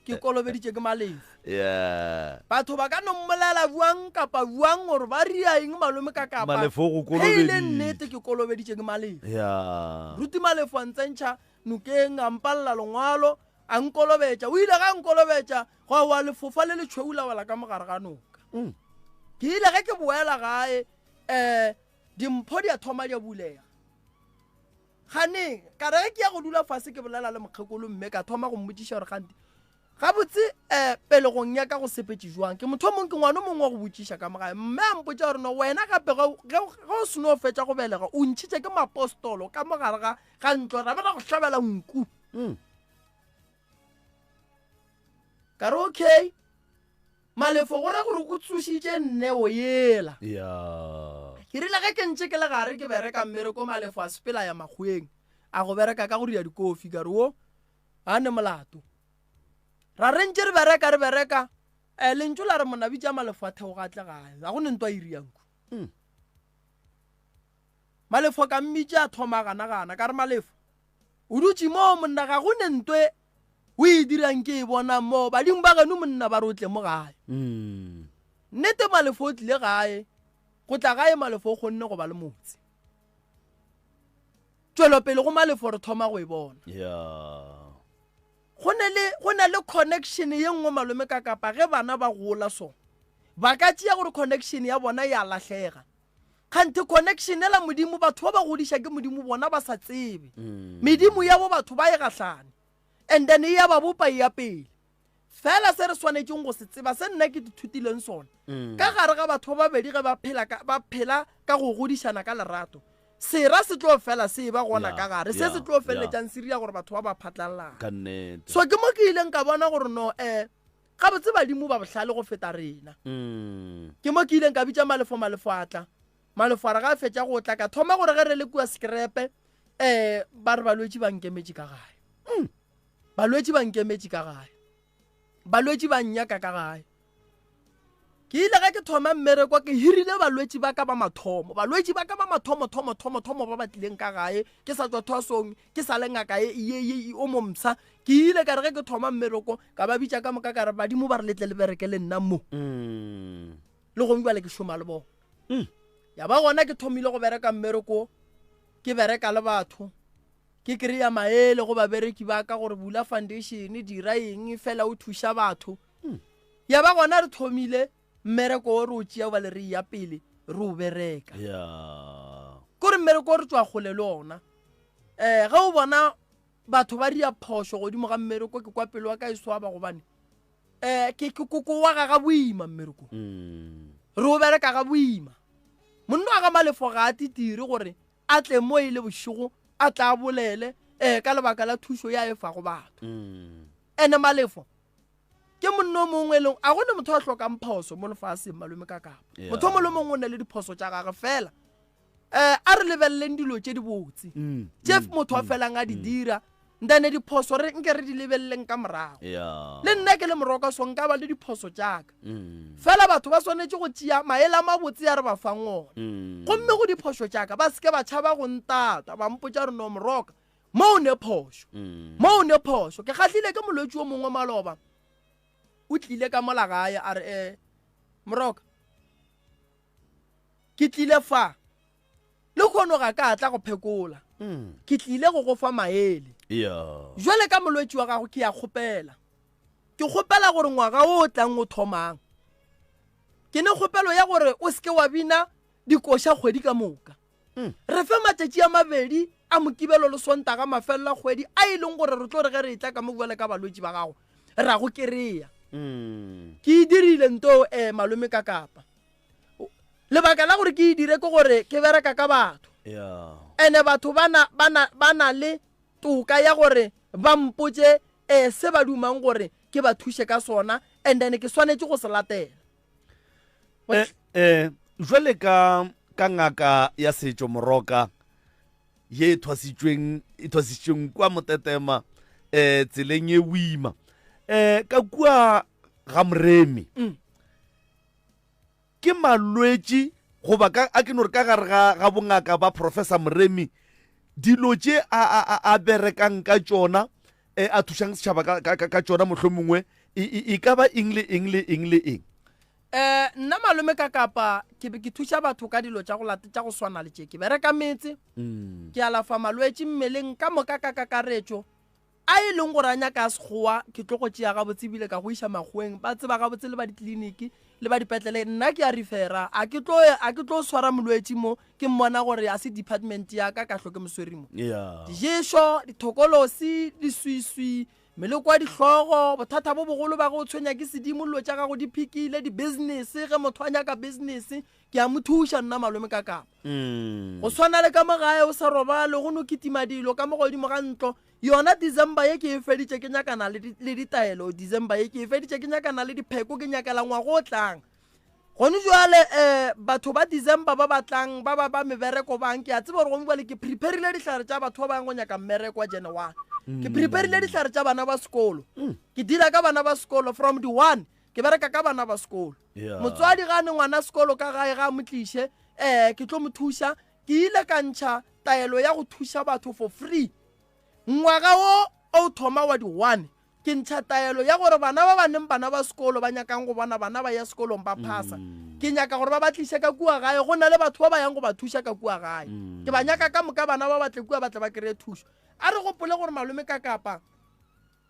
ke kolobeditše ke malefo batho ba ka nommolela buang kapa buang gore ba ria eng malome ka kapaile nnete ke kolobeditše ke malefo ruti malefo a ntsentšha nokeng a mpalela lengwalo a nkolobetša o ile ga nkolobetša go wa lefofa le letšhweula wala ka mogare ga noka ke ile ge ke boela gae dimpho di a thoma di a bulega gane ka re ke ya go dula fase ke bolela le mokgekolo mme ka thoma go mmotsiša gore gante gabotse pelegong ya ka go sepetse jwang ke motho mongwe ke ngwana mongwe wa go botsiša ka mogae mme a mpotsa gore no wena gape ge o seno o fetša go belega o ntšhitše ke mapostolo ka mogare ga ntlo ra bena go hlabela nku ka re okay malefo gore gore go tsošitše nneo yela ke rile ge ke ntše ke le gare ke bereka mmereko malefo a sepela ya makgweng a go bereka ka go ria dikofi ka re o a ne molato ra rentše re bereka lentso la re monabitša malefo a theogatle gae ga go ne ntwa irianku malefo ka mmitša a thoma gana ka re malefo o dutše mo monna ga go ne ntwe o e dirang ke e bona mo badimo ba geno monna ba re o tle mo gae nnete malefo o tlile gae go tla gae malefo o kgonne go ba le motse tšwelopele go malefo re thoma go e bona go na le connection ye nngwe malome ka kapa ge bana ba gola so ba ka tšea gore connection ya bona ya lahlega kganthe connection ela modimo batho ba ba godiša ke modimo bona ba sa tsebe medimo ya bo batho ba e gahlane and then ya ba bopa ya pele fela se re swanetšeng go se tseba se nna ke dithutileng sona ka gare ga batho ba babedi ge ba phela ka go godišana ka lerato sera se tlo fela se ba gona ka gare se se tlo feletšang se ria gore batho ba ba phatlalalang so ke mo ke ileng ka bona gore no ga botse badimo ba bohlale go feta rena ke mo ke ileng ka bitša malefo atla malefo a re ga fetša go tla ka thoma gore ge re le kua skrepe ba re balwetši ba nkemetše ka gae balwetši ba nkemetše ka gae balwetši ba nnyaka ka gae ke ile ga ke thoma mmereko ke hirile balwetši ba ka ba mathomo ba batlileng ka gae ke sa tswa thwasong ke sa le ngaka ye o momsa ke ile ka re ge ke thoma mmereko ka ba bitša ka moka ka re badimo ba re letle le bereke le nna mo le go mbale ke šoma le bona ya ba gona ke thomile go bereka mmereko ke bereka le batho ke kry-a maele go babereki ba ka gore bula foundation dira eng fela o thuša batho ya ba gona re thomile mmereko o re o tšea ba le re ya pele re o bereka kore mmereko o re tswa gole le ona ge o bona batho ba ria phošo godimo ga mmereko ke kwa pele wa ka e swaba gobane ke koko wa ga boima mmereko re o bereka ga boima monna wa ga malefo ga a titire gore a tle mo ile bošigo a tla bolele ka lebaka la thušo ya e fa go batho ene malefo ke monno mongwe leng a gone motho a hlokang phoso mo lefaseng malome ka kapa motho mo le mongwe o ne le diphoso tša gage fela a re lebeleleng dilo tše di botse tše motho a felang a di dira ndane diphoso re nke re di lebeleleng ka morago le nna ke le moroka so nka ba le diphoso tšaka fela batho ba swanetše go tšea maele a mabotse ya re ba fang ona gomme go diphoso tšaka ba seke ba tšhaba go ntata ba mpotša re no moroka mo o ne phoso ke kgahlile ke molwetši o mongwe maloba o tlile ka mola gae a re moroka ke tlile fa le khono ga ka tla go phekola ke tlile go go fa maele jwale ka molwetsi wa gago ke ya kgopela ke kgopela gore ngwaga o tlang o thomang ke ne kgopelo ya gore o seke wa bina dikoša kgwedi ka moka re fe matšatši a mabedi a mokibelo le sontaga mafelela kgwedi a e leng gore re tlo re ge re e tla ka mo bjale ka balwetši ba gago ra go kereya ke e dirile nto malome ka kapa lebaka la gore ke e dire ke gore ke bereka ka batho ene batho ba na le toka ya gore ba mpotse se ba dumang gore ke ba thushe ka sona and then ke swanetse go se latela jwale ka ngaka ya setšo Moroka ye e thwasitšweng kwa Motetema tseleng ye boima ka kua ga Moremi ke malwetši goba a ke no re ka gare ga bongaka ba Professor Moremi dilo tše a berekang ka tšona a thušang setšhaba ka tšona mohlomongwe e ka ba eng le eng nna malome ka kapa ke be ke thuša batho ka dilo tša go swana le tše ke bereka metse ke alafa malwetši mmeleng ka moka ka kakaretšo a e leng gore a nyaka a sekgowa ke tlo go tšea gabotse ebile ka go iša makgweng ba tseba gabotse le ba ditleliniki le ba dipetlele nna ke a refera a ke tlo swara molwetši mo ke mmona gore a se department ya ka hloke mosweri mo diješo dithokolosi diswiswi meleko ya dihlogo bothata bo bogolo ba go tshwenya ke sedimollo tša gago di phikile di-business ge motho a nyaka business ke a mo thuša nna malome ka kapa go swana le ka mogae o sa robale go no kitima dilo ka mo godimo ga ntlo yona December ye ke e feditše ke nyakana le ditaelo December ye ke e feditše ke nyakana le dipheko ke nyakela ngwaga o tlang gone jwale batho ba December ba batlang ba mebereko bang ke a tseba gore gone jwale ke preparile dihlare tša batho ba bang go nyaka mmereko wa January ke preparile dihlare tša bana ba sekolo ke dila ka bana ba sekolo from the one ke bereka ka bana ba sekolo motswadi gane ngwana sekolo ka gae ga motliše ke tlo mo thuša ke ile ka ntšha taelo ya go thuša batho for free ngwaga o thoma wa di one ke ntšha taelo ya gore bana ba baneng bana ba sekolo ba nyakang go bona bana ba ya sekolong ba phasa ke nyaka gore ba batliše ka kua gae go na le batho ba ba yang go ba thuša ka kua gae ke ba nyaka ka moka bana ba batle kua batle ba kry thušo a re gopole gore malome ka kapa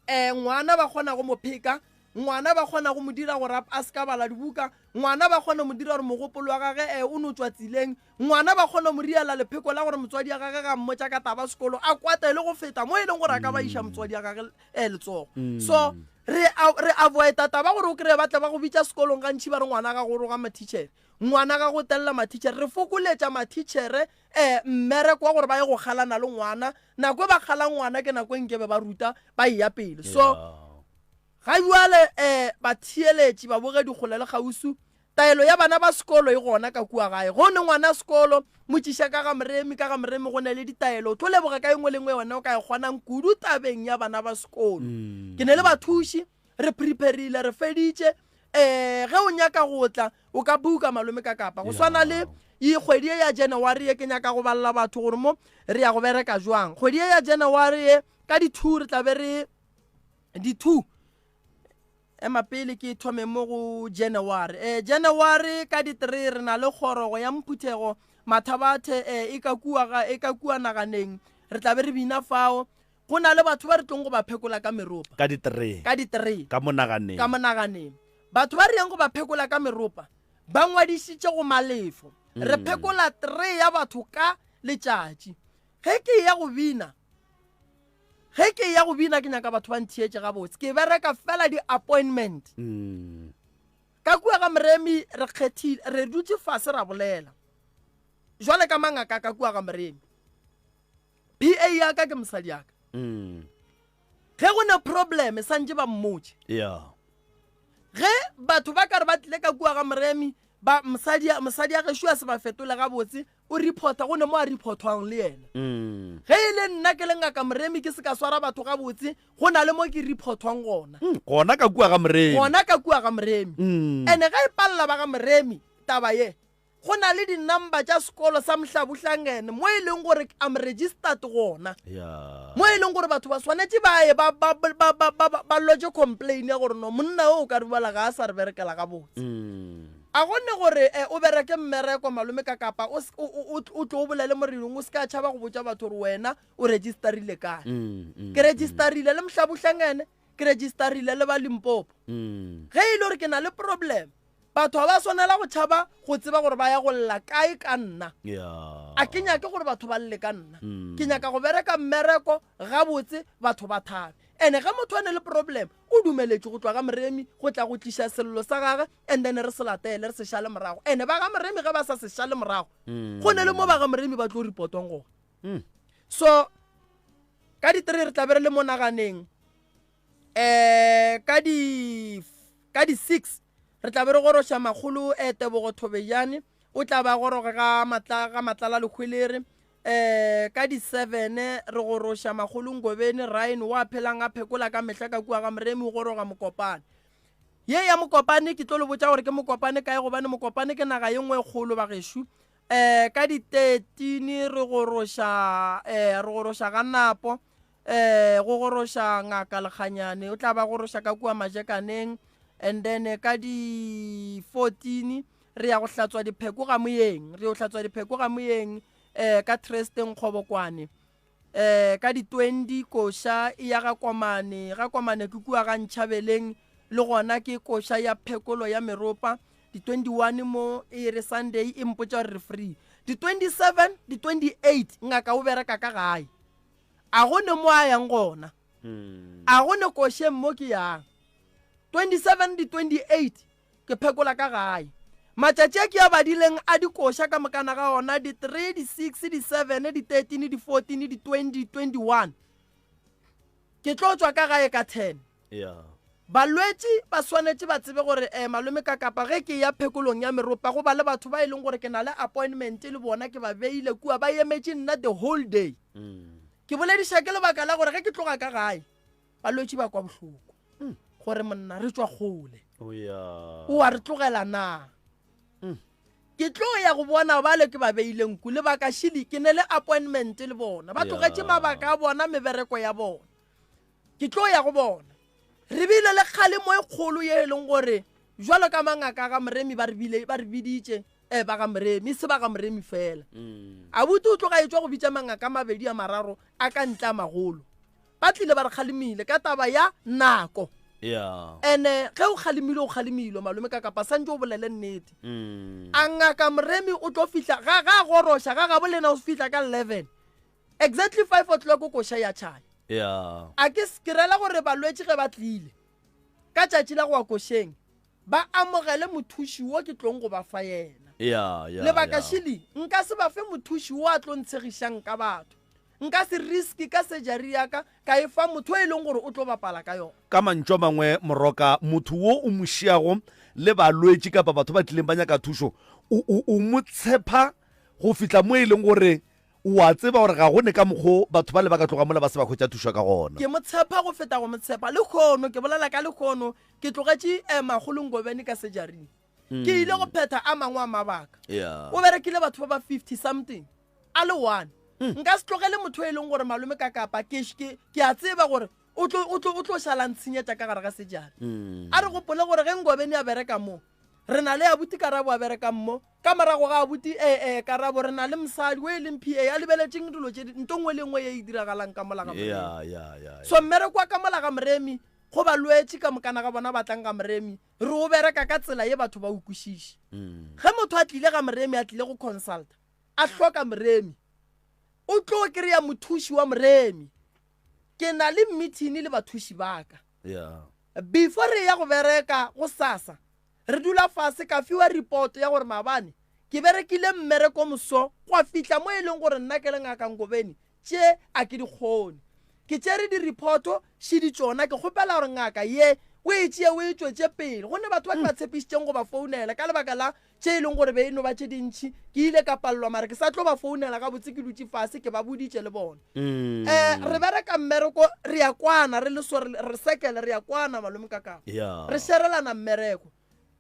ngwana ba kgona go mo pheka ngwana ba kgona go mo dira gore a ska bala dibuka ngwana ba kgona mo dira gore mogopolo wa gage o no tswa tsileng ngwana ba kgona mo riala lepheko la gore motswadi ya gage ga mmotsa ka taba sekolo a kwata ile go feta mo e leng gore a ka ba isha motswadi ya gage letsogo so re avoid taba gore o kry batle ba go bitsa sekolong ga ntši ba re ngwana ga go roga matitšhere ngwana ga go telela matitšhere re fokoletša matitšhere mmereko wa gore ba ye go kgalana le ngwana nako e ba kgalang ngwana ke nako e nkebe ba ruta ba eya pele so ga jwale bathieletši ba bogedi kgole le gausu taelo ya bana ba sekolo e gona ka kua gae go ne ngwana sekolo motšiša ka ga Moremi go ne le ditaelo tlo leboga ka engwe lengwe yone o ka e kgonang kudu tabeng ya bana ba sekolo ke ne le bathuši re preparile re feditše ge o nyaka go tla o ka buka malome ka kapa go swana le kgwedi ya January ye ke nyaka go balla batho gore mo re ya go bereka jwang kgwedi ya January ye ka di-2 re tla be re di-2 pele ke thome mo go January ka di-3 re na le kgorogo ya mphuthego mathabathe e ka kua naganeng re tla be re bina fao go na le batho ba re tlong go ba phekola ka meropa ka di-3 ka monaganeng batho ba re yang go ba phekola ka meropa ba ngwadišitše go malefo re phekola 3 ya batho ka letšatši ge ke ya go bina ke nyaka batho ba nthietše gabotse ke bereka fela di-appointment ka kua ga Moremi re kgethile re dutse fase ra bolela jwale ka mangaka ka kua ga Moremi PA ya ka ke mosadi ya ka ge go ne problem santse ba mmotse ge batho ba ka re ba tlile ka kua ga Moremi ba mosadi ya gešo ya se ba fetole gabotse o reporta go ne mo a reportwang le yena ge e le nna ke le ngaka Moremi ke se ka swara batho gabotse go na le mo ke reportwang gona ka kua ga Moremi ene ga e palela ba ga Moremi taba ye go na le di-number tša sekolo sa Mohlabuhlangene mo e leng gore am registered gona mo e leng gore batho ba swanetse ba ye ba lodge complain ya gore no monna o ka re bala ga a sa re berekela ga botse a gone gore o bereke mmereko malome ka kapa o tlo o bolele morilong o se ka tšhaba go botsa batho gore wena o registerile kae ke registerile le Mohlabuhlangene ke registerile le ba Limpopo ge e le gore ke na le problem batho ba swanela go tšhaba go tseba gore ba ya go lla kae ka nna a ke nyake gore batho ba lle ka nna ke nyaka go bereka mmereko ga botse batho ba thabe ene ga motho a ne le problem o dumeletse go tloa ga Moremi go tla go tliša sello sa gage and then re se latele re se šale morago ene ba ga Moremi ge ba sa se šale morago go ne le mo ba ga Moremi ba tlo repotong go so ka di-3 re tla be re le mo naganeng ka di-6 re tla be re goroša Magolo Tebogo Thobejane o tla ba goroge ga Matlala Lekhwelere ka di-7 re goroša Magolo Ngobeni Ryan wa phelang a phekola ka mehla ka kua ga Moremi o goroga Mokopane ye ya Mokopane ke tlo le botsa gore ke Mokopane kae gobane Mokopane ke naga ye nngwe kgolo ba gešo ka di-13 re goroša ga Napo go goroša Ngaka Lekganyane o tla ba goroša ka kua Majekaneng and then ka di-14 re ya go hlatswa dipheko ga moyeng ka Tristan Kgobokwane ka di-20 Koša e ya ga Komane ke kua ga Ntšhabeleng le gona ke Koša ya phekolo ya Meropa di-21 mo e re Sunday e mpotša gore re free di-27 di-28 ngaka o bereka ka gae a gone mo a yang gona a gone Košeng mo ke yang 27 di-28 ke phekola ka gae matšatši a ke a badileng a dikoša ka mokana ga ona di-3 di-6 di-7 di-13 di-14 di-20 di-21 ke tlo tswa ka gae ka 10 balwetši ba swanetše ba tsebe gore malome ka kapa ge ke ya phekolong ya Meropa go ba le batho ba e leng gore ke na le appointment le bona ke ba beile kua ba emetše nna the whole day ke bolediša ke lebaka la gore ge ke tloga ka gae balwetši ba kwa bohloko gore monna re tswa kgole o a re tlogela na ke tlo ya go bona bale ke ba beileng ku le baka shili ke ne le appointment le bona ba tlogetše mabaka a bona mebereko ya bona ke tlo ya go bona re bile le kgale mo e kgolo ye e leng gore jwalo ka mangaka ga Moremi ba re biditše ba ga Moremi se ba ga Moremi fela a bute o tloga e tswa go bitša mangaka mabedi a mararo a ka ntla Magolo ba tlile ba re kgalemile ka taba ya nako ene ge o kgalemile malome ka kapa santse o bolele nnete a ngaka Moremi o tlo fihla ga goroša ga bolena o fihla ka 11 exactly 5 o'clock o Koša ya tšhaya a ke skirela gore balwetši ge ba tlile ka tšatši la go wa Košeng ba amogele mothuši wo ke tlong go ba fa yena lebaka shili nka se ba fe mothuši wo a tlo ntshegišang ka batho nka se riski ka sejari yaka ka e fa motho e leng gore o tlo bapala ka yona ka mantšwa mangwe Moroka motho wo o mošiago le balwetši kapa batho ba tlileng ba nyaka thušo o mo tshepa go fihla mo e leng gore o a tseba gore ga gone ka mokgo batho ba le ba ka tloga mola ba se ba khwetša thušo ka gona ke mo tshepa go feta go mo tshepa le kgono ke bolela ka le kgono ke tlogetše Magolo Ngobeni ka sejaring ke ile go phetha a mangwe a mabaka o berekile batho ba 50 something a le 1 nka se tlogele motho e leng gore malome ka kapa ke a tseba gore o tlo šala ntshenyetša ka gare ga sejari a re gopole gore ge Ngobeni a bereka mo re na le abuti Karabo a bereka mo ka morago ga abuti Karabo re na le mosadi o e leng PA a lebeletšeng dilo tše ntongwe le ngwe ye e diragalang ka mola ga Moremi so mmereko wa ka mola ga Moremi go balwetši ka mokana ga bona batlang ga Moremi re o bereka ka tsela ye batho ba o kwešiše ge motho a tlile ga Moremi a tlile go consulta a hloka Moremi o tlo kry-a mothuši wa Moremi ke na le meeting le bathuši baka before re ya go bereka go sasa re dula fase ka fiwa report ya gore maabane ke berekile mmereko moso go fihla mo e leng gore nna ke le ngaka Ngobeni tše a ke di kgone ke tšere di-reporto she di tšona ke kgopela gore ngaka ye o e tšea o e tšwetše pele gonne batho ba ke ba tshepišitšeng go ba founela ka lebaka la tše e leng gore be e no ba tše dintšhi ke ile ka palelwa mare ke sa tlo ba founela ga botse ke dutše fase ke ba boditše le bona re bereka mmereko re ya kwana re le so re sekele re ya kwana malome ka kapa re šerelana mmereko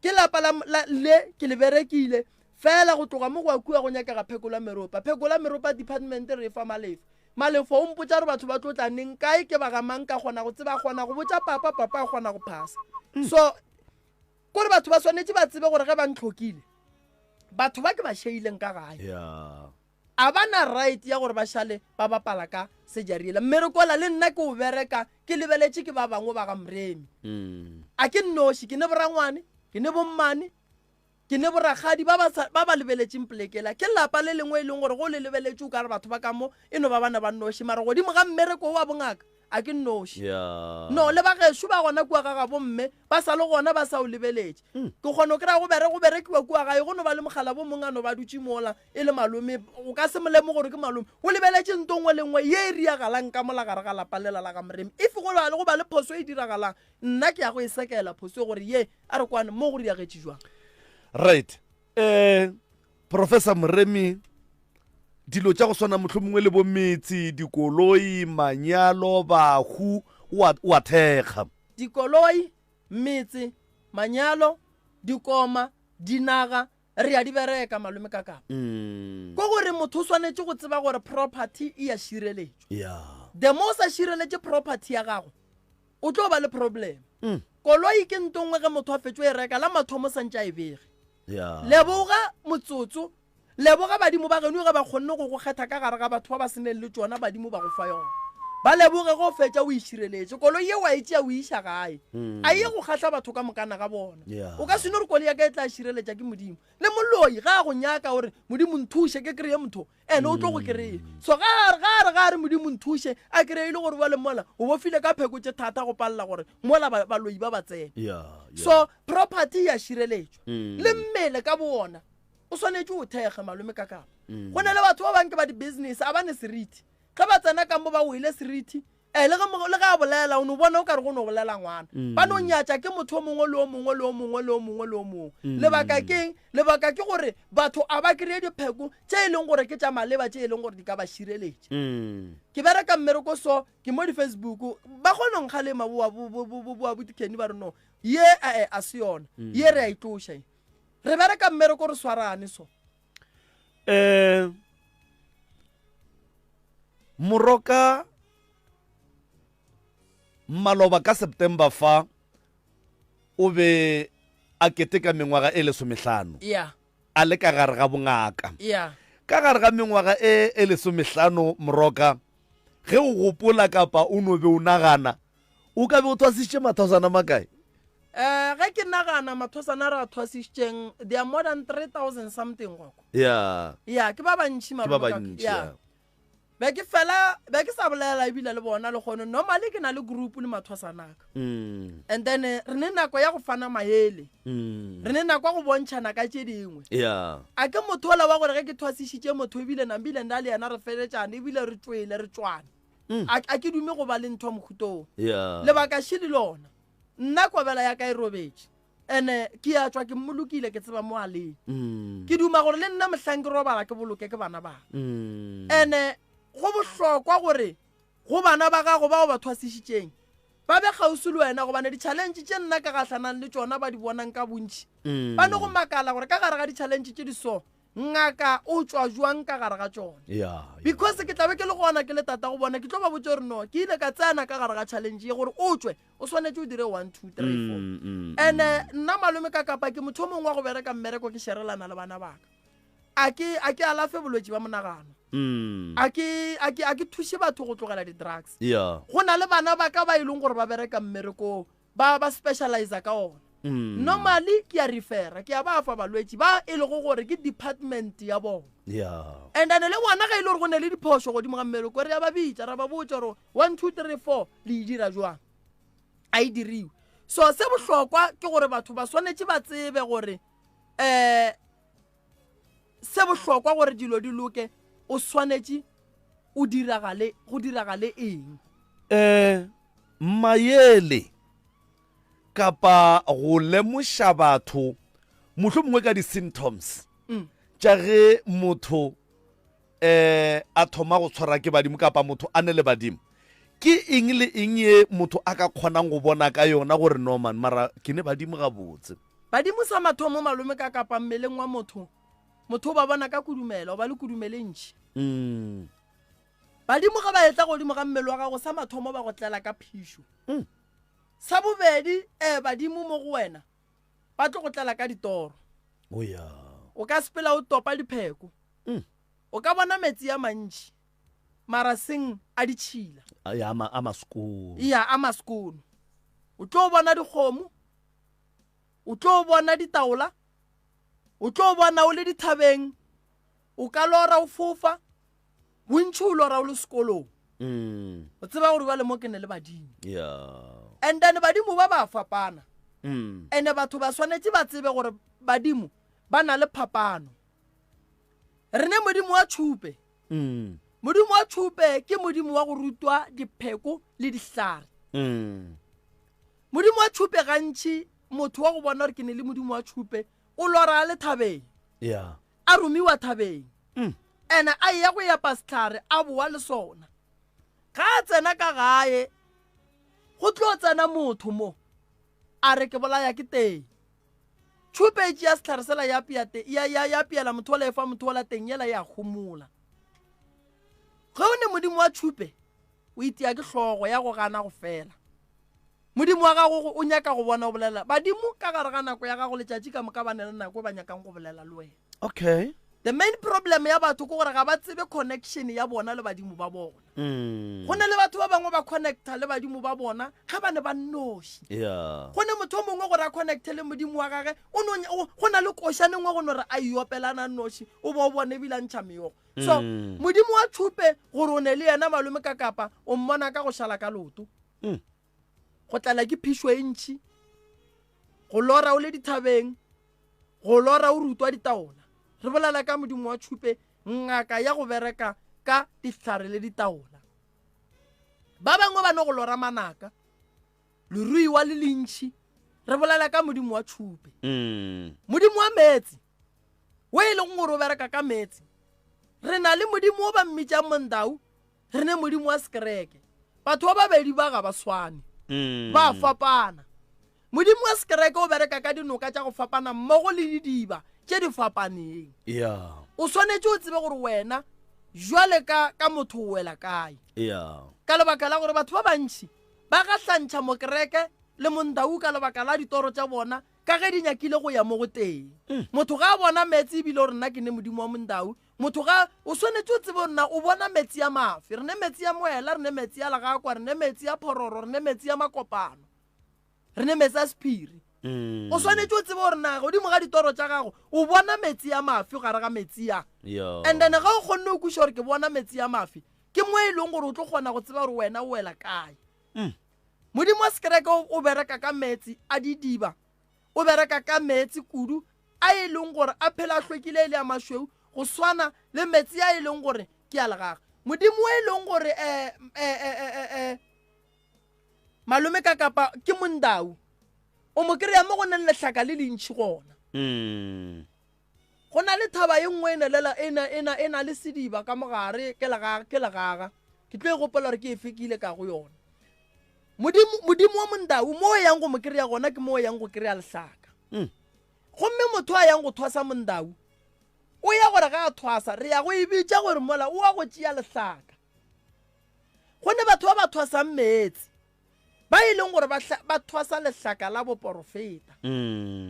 ke lapa le ke le berekile fela go tloga mo go a kua go nyakega phekola meropa department re fa malefo o mpotsa re batho ba tlotla neng kae ke ba gamang ka kgona go tseba kgona go botsa papa a kgona go phasa so gore batho ba swanetse ba tsebe gore ge ba ntlhokile batho ba ke ba sheileng ka gae a bana right ya gore ba shale ba bapala ka sejariela mmerekola le nna ke o bereka ke lebeletse ke ba bangwe ba ga Mremi a ke nnoši ke ne borangwane ke ne bommane ke ne boragadi ba ba lebeletseng plekela ke lapa le lengwe e leng gore go le lebeletse o ka re batho ba ka mo e no ba bana ba nnoši mara godimo ga mmereko wa bongaka a ke nnoši no le ba gešo ba gona kua ga gabo mme ba sa le gona ba sa o lebeletse ke kgone o kry-a go berekiwa kua gae go no ba le mogala bo mongwe ano ba dutse mola e le malome o ka se molemo gore ke malome o lebeletse ntongwe lengwe ye e riagalang ka molagare ga lapa lela la ga Mremi if go ba le phoso e diragalang nna ke ya go e sekela phoso gore ye a re kwane mo go riagetse jwang right Professor Mremi dilo tša go swana mohlomongwe le bo metsi dikoloi manyalo bahu wa thekga dikoloi metsi manyalo dikoma dinaga re a di bereka malome ka kapa go gore motho o swanetse go tseba gore property e ya šireletšwa the most a šireletše property ya gago o tlo ba le problem koloi ke ntongwe ge motho a fetšo e reka la mathomo santša e bege leboga motsotso leboga badimo ba geno ge ba kgonne go kgetha ka gare ga batho ba ba seneng le tsona badimo ba go fa yona ba leboge go fetša o išireletse koloi ye wa etšea o iša gae a ye go kgatlha batho ka mokana ga bona o ka seno re koloi ya ka e tla šireletša ke modimo le moloi ga a go nyaka gore modimo nthuše ke kry-e motho ene o tlo go kry-e so ga re modimo nthuše a kry-e ile gore ba le mola o bofile ka pheko tše thata go palela gore mola baloi ba tsene so property ya šireletšwa le mmele ka bona o swanetse o thege malome ka kapa go na le batho ba banke ba di-business a bane seriti ge ba tsena ka mo ba oile seriti le ga a bolela o ne bona o ka re go no bolela ngwana ba no nyatša ke motho o mongwe le o mongwe le o mongwe le o mongwe le o mongwe lebaka ke gore batho a ba kry-e dipheko tše e leng gore ke tša maleba tše e leng gore di ka ba šireletše ke bereka mmereko so ke mo di-Facebook ba kgone nkgalema boa botikeni ba re no ye a se yona ye re a itloša re bereka mmereko re swarane so Moroka maloba ka September fa o be a keteka mengwaga e 15 a le ka gare ga bongaka ka gare ga mengwaga e 15 Moroka ge o gopola kapa o no be o nagana o ka be o thwasitše mathosana makae ge ke nagana mathosana re a thwasitšeng they are more than 3,000 something ke ba bantši be ke sa bolela ebile le bona le kgone normally ke na le group le mathwasanaka and then re ne nako ya go fana maele re ne nako ya go bontšhana ka tše dingwe a ke motho ola wa gore ge ke thwasišitše motho ebile nambile nda le yana re feletšane ebile re tswele re tswane a ke dume go ba le ntho mokhutong lebaka šedi lona nna kobela ya ka e robetše ene ke ya tswa ke mmolokile ke tseba mo aleng ke duma gore le nna mohlang ke robala ke boloke ke bana ba ene go bohlokwa gore go bana ba gago ba go ba thwasišitšeng ba be kgausi le wena gobane di-challenge tše nna ka gatlhanang le tšona ba di bonang ka bontši ba ne go makala gore ka gare ga di-challenge tše di so ngaka o tswa jwang ka gare ga tšona because ke tlabe ke le gona ke le tata go bona ke tlo ba botse gore no ke ile ka tsena ka gare ga challenge ye gore o tswe o swanetse o dire 1 2 3 4 ene nna malome ka kapa ke motho o mongwe wa go bereka mmereko ke sherelana le bana baka a ke alafe bolwetse ba monagano a ke thuše batho go tlogela di-drugs go na le bana ba ka ba e leng gore ba bereka mmereko ba specialize ka ona normally ke a refera ke a ba fa balwetse ba e le go gore ke department ya bona and then le ngwana ga e le gore go ne le diphoso godimo ga mmereko re ya ba bitša ra ba botša gore 1 2 3 4 le e dira jwang a e diriwe so se bohlokwa ke gore batho ba swanetse ba tsebe gore se bohlokwa gore dilo di loke o swanetse o diragale eng maele kapa go lemoša batho mohlomongwe ka di-symptoms tša ge motho a thoma go tshwara ke badimo kapa motho a ne le badimo ke eng le eng ye motho a ka kgonang go bona ka yona gore norman mara ke ne badimo ga botse badimo sa mathomo malome ka kapa mmeleng wa motho motho ba bona ka kudumela ba le kudumele ntši badimo ga ba etla godimo ga mmele wa gago sa mathomo ba go tlela ka phišo sa bobedi badimo mo go wena ba tlo go tlela ka ditoro o ka sepela o topa dipheko o ka bona metsi ya mantši maraseng a ditšhila a maskono a maskono o tlo bona dikgomo o tlo bona ditaola o tlo bona o le dithabeng o ka lora o fofa bontši o lora o le sekolong o tseba gore ba le mo ke ne le badimo and then badimo ba fapana ene batho ba swanetse ba tsebe gore badimo ba na le phapano re ne modimo wa tšhupe modimo wa tšhupe ke modimo wa go rutwa dipheko le dihlare modimo wa tšhupe gantši motho wa go bona gore ke ne le modimo wa tšhupe o lora le thabeng a romiwa thabeng ene a ya go ya pastlhare a boa le sona ga a tsena ka gae go tlo tsena motho mo a re ke bolaya ke teng tšhupe e tšea setlhare sela ya piela motho o la efa motho o la teng yela ya gomola ge o ne modimo wa tšhupe o itia ke hlogo ya go gana go fela modimo wa gago o nyaka go bona o bolela badimo ka gare ga nako ya gago letšatši ka moka ba ne le nako ba nyakang go bolela le wena okay the main problem ya batho ke gore ga ba tsebe connection ya bona le badimo ba bona go ne le batho ba bangwe ba connecta le badimo ba bona ga ba ne ba nnoši go ne motho o mongwe gore a connecte le modimo wa gage go na le košane nngwe go no re a iopelana nnoši o bo o bone ebile ntšha meogo so modimo wa tšhupe gore o ne le yena malome ka kapa o mmona ka go šala ka loto go tlala ke phišo e ntšhi go lora o le dithabeng go lora o rutwa ditaola re bolela ka modimo wa tšhupe ngaka ya go bereka ka dihlare le ditaola ba bangwe ba no go lora manaka leruiwa le lentšhi re bolela ka modimo wa tšhupe modimo wa metsi o e leng gore o bereka ka metsi re na le modimo o ba mmitšang mondau re ne modimo wa sekereke batho ba babedi ba ga ba swane ba fapana modimo wa sekereke o bereka ka dinoka tša go fapana mmogo le didiba tše di fapaneng o swanetše o tsebe gore wena jwale ka motho o wela kae ka lebaka la gore batho ba bantši ba gahlantšha mokereke le mondau ka lebaka la ditoro tša bona ka ge di nyakile go ya mo go teng motho ga a bona metsi ebile gore nna ke ne modimo wa mondau motho ga o swanetše o tsebe nna o bona metsi ya mafe re ne metsi ya moela re ne metsi ya legakwa re ne metsi ya phororo re ne metsi ya makopano re ne metsi ya sephiri o swanetše o tsebe gore na godimo ga ditoro tša gago o bona metsi ya mafe gare ga metsi ya and then ga o kgonne o kuša gore ke bona metsi ya mafe ke mo e leng gore o tlo kgona go tseba gore wena o wela kae modimo wa sekereke o bereka ka metsi a didiba o bereka ka metsi kudu a e leng gore a phela a hlwekile e le ya mašweu go swana le metsi a e leng gore ke a legaga modimo e leng gore malome ka kapa ke mondau o mo kry-a mo go nang lehlaka le lentšhi gona go na le thaba e nngwe e na le sediba ka mogare ke legaga ke tlo e gopola gore ke e fekile ka go yona modimo wa mondau mo o yang go mo kry-a gona ke mo o yang go kry-a lehlaka gomme motho a yang go thwasa mondau o ya gore ga a thwasa re ya go e bitša gore mola o a go tšea lehlaka go ne batho ba ba thwasang meetse ba e leng gore ba thwasa lehlaka la boporofeta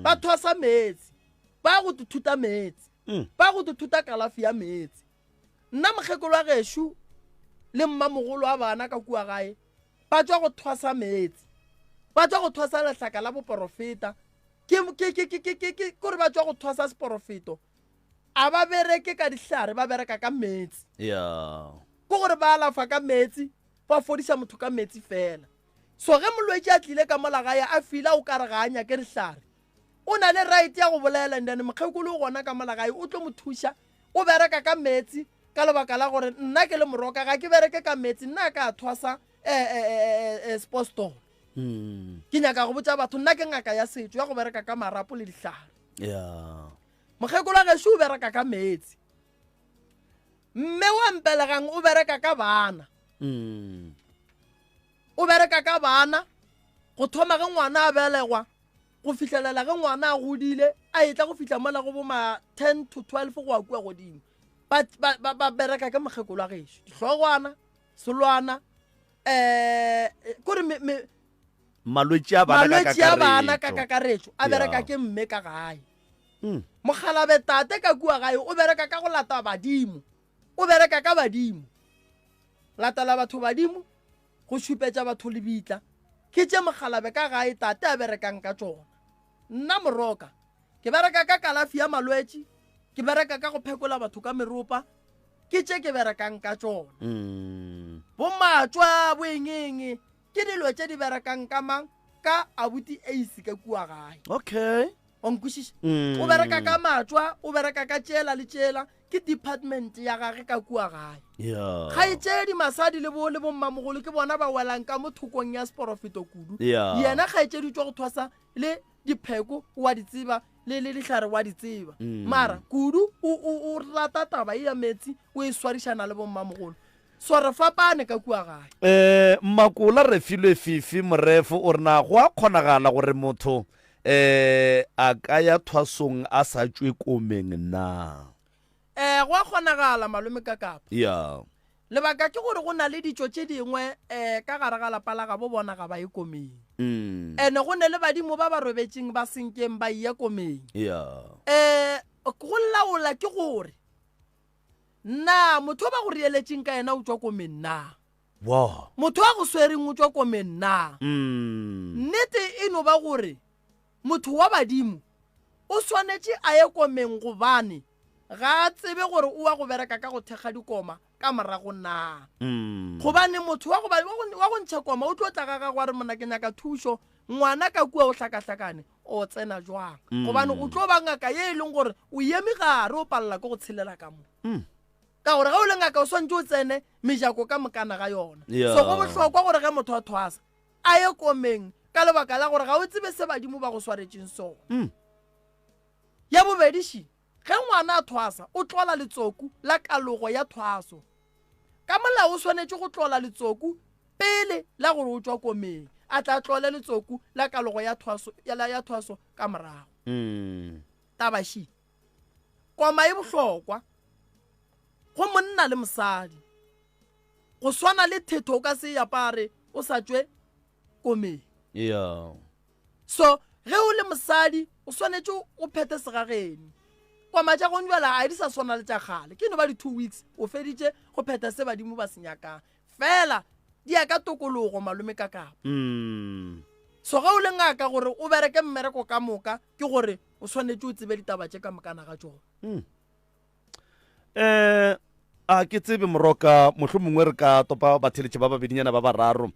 ba thwasa meetse ba go tuthuta meetse ba go tuthuta kalafi ya meetse nna mokgekolo wa gešo le mmamogolo wa bana ka kua gae ba tswa go thwasa meetse ba tswa go thwasa lehlaka la boporofeta kore ba tswa go thwasa seporofeto a ba bereke ka dihlare ba bereka ka meetse ko gore ba alafa ka meetse ba fodisa motho ka meetse fela so ge molwetse a tlile ka molagae a fila o ka re ga a nyake dihlare o na le right ya go bolela ndane mokgekolo o gona ka molagae o tlo mo thuša o bereka ka meetse ka lebaka la gore nna ke le moroka ga ke bereke ka meetse nna ka a thwasa spostol ke nyaka go botsa batho nna ke ngaka ya setso ya go bereka ka marapo le dihlare mokgekolo a gešo o bereka ka meetse mme wa mpelegang o bereka ka bana o bereka ka bana go thoma ge ngwana a belegwa go fitlhelela ge ngwana a godile a etla go fitlha mola go bo ma 10 to 12 go a kua godimo ba bereka ke mokgekolo a gešo dihlogwana selwana kore malwetse a bana ka kakaretso a bereka ke mme ka gae mogalabe tate ka kua gae o bereka ka go lata badimo o bereka ka badimo latela batho badimo go šupetša batho le bitla ke tše mogalabe ka gae tate a berekang ka tšona nna Moroka ke bereka ka kalafi ya malwetse ke bereka ka go phekola batho ka meropa ke tše ke berekang ka tšona bo matšwa boengenge ke dilo tše di berekang ka mang ka abuti ace ka kua gae okay o nkwešiša o bereka ka matšwa o bereka ka tšela le tšela ke department ya gage ka kua gae ga e tšedi masadi le bo mmamogolo ke bona ba welang ka mo thokong ya seporofeto kudu yena ga e tšedi tšwa go thwasa le dipheko wa di tseba le dihlare wa di tseba mara kudu o rata taba ya metsi o e swarišana le bo mmamogolo so re fapane ka kua gae Makola re filwe fifi morefo o rena go a kgonagala gore motho a ka ya thwasong a sa tšwe komeng na go a kgonagala malome ka kapa lebaka ke gore go na le ditšo tše dingwe ka gare ga lapa la ga bo bona ga ba ye komeng ene go ne le badimo ba ba robetšeng ba senkeng ba iya komeng go laola ke gore na motho ba go rieletšeng ka ena o tšwa komeng na motho a go swereng o tšwa komeng na nnete e no ba gore motho wa badimo o swanetše a ye komeng gobane ga a tsebe gore o wa go bereka ka go thekga dikoma ka morago na gobane motho wa go ntšha koma o tlo tla ga gagwe a re mona ke nyaka thušo ngwana ka kua o hlakahlakane o tsena jwang gobane o tlo ba ngaka ye e leng gore o eme gare o palela ke go tshelela ka mo ka gore ga o le ngaka o swantse o tsene mejako ka mokana ga yona so go bohlokwa gore ge motho a thwasa a ye komeng ka lebaka la gore ga o tsebe se badimo ba go swaretšeng sona ya bobediši ge ngwana a thwasa o tlola letsoku la kalogo ya thwaso ka molao o swanetše go tlola letsoku pele la gore o tšwa komeng a tla tlole letsoku la kalogo ya thwaso ka morago tabaši koma e bohlokwa go monna le mosadi go swana le thetho ka se yapare o sa tšwe komeng so ge o le mosadi o swanetše o phete segageni koma tša gone bjala a di sa swana le tša kgale ke no ba di 2 weeks o feditše go pheta se badimo ba se nyakang fela di ya ka tokologo malome ka kapa so ge o le ngaka gore o bereke mmereko ka moka ke gore o swanetše o tsebe ditaba tše ka mokana ga tšona a ke tsebe Moroka mohlomongwe re ka topa batheletše ba babedinyana ba bararo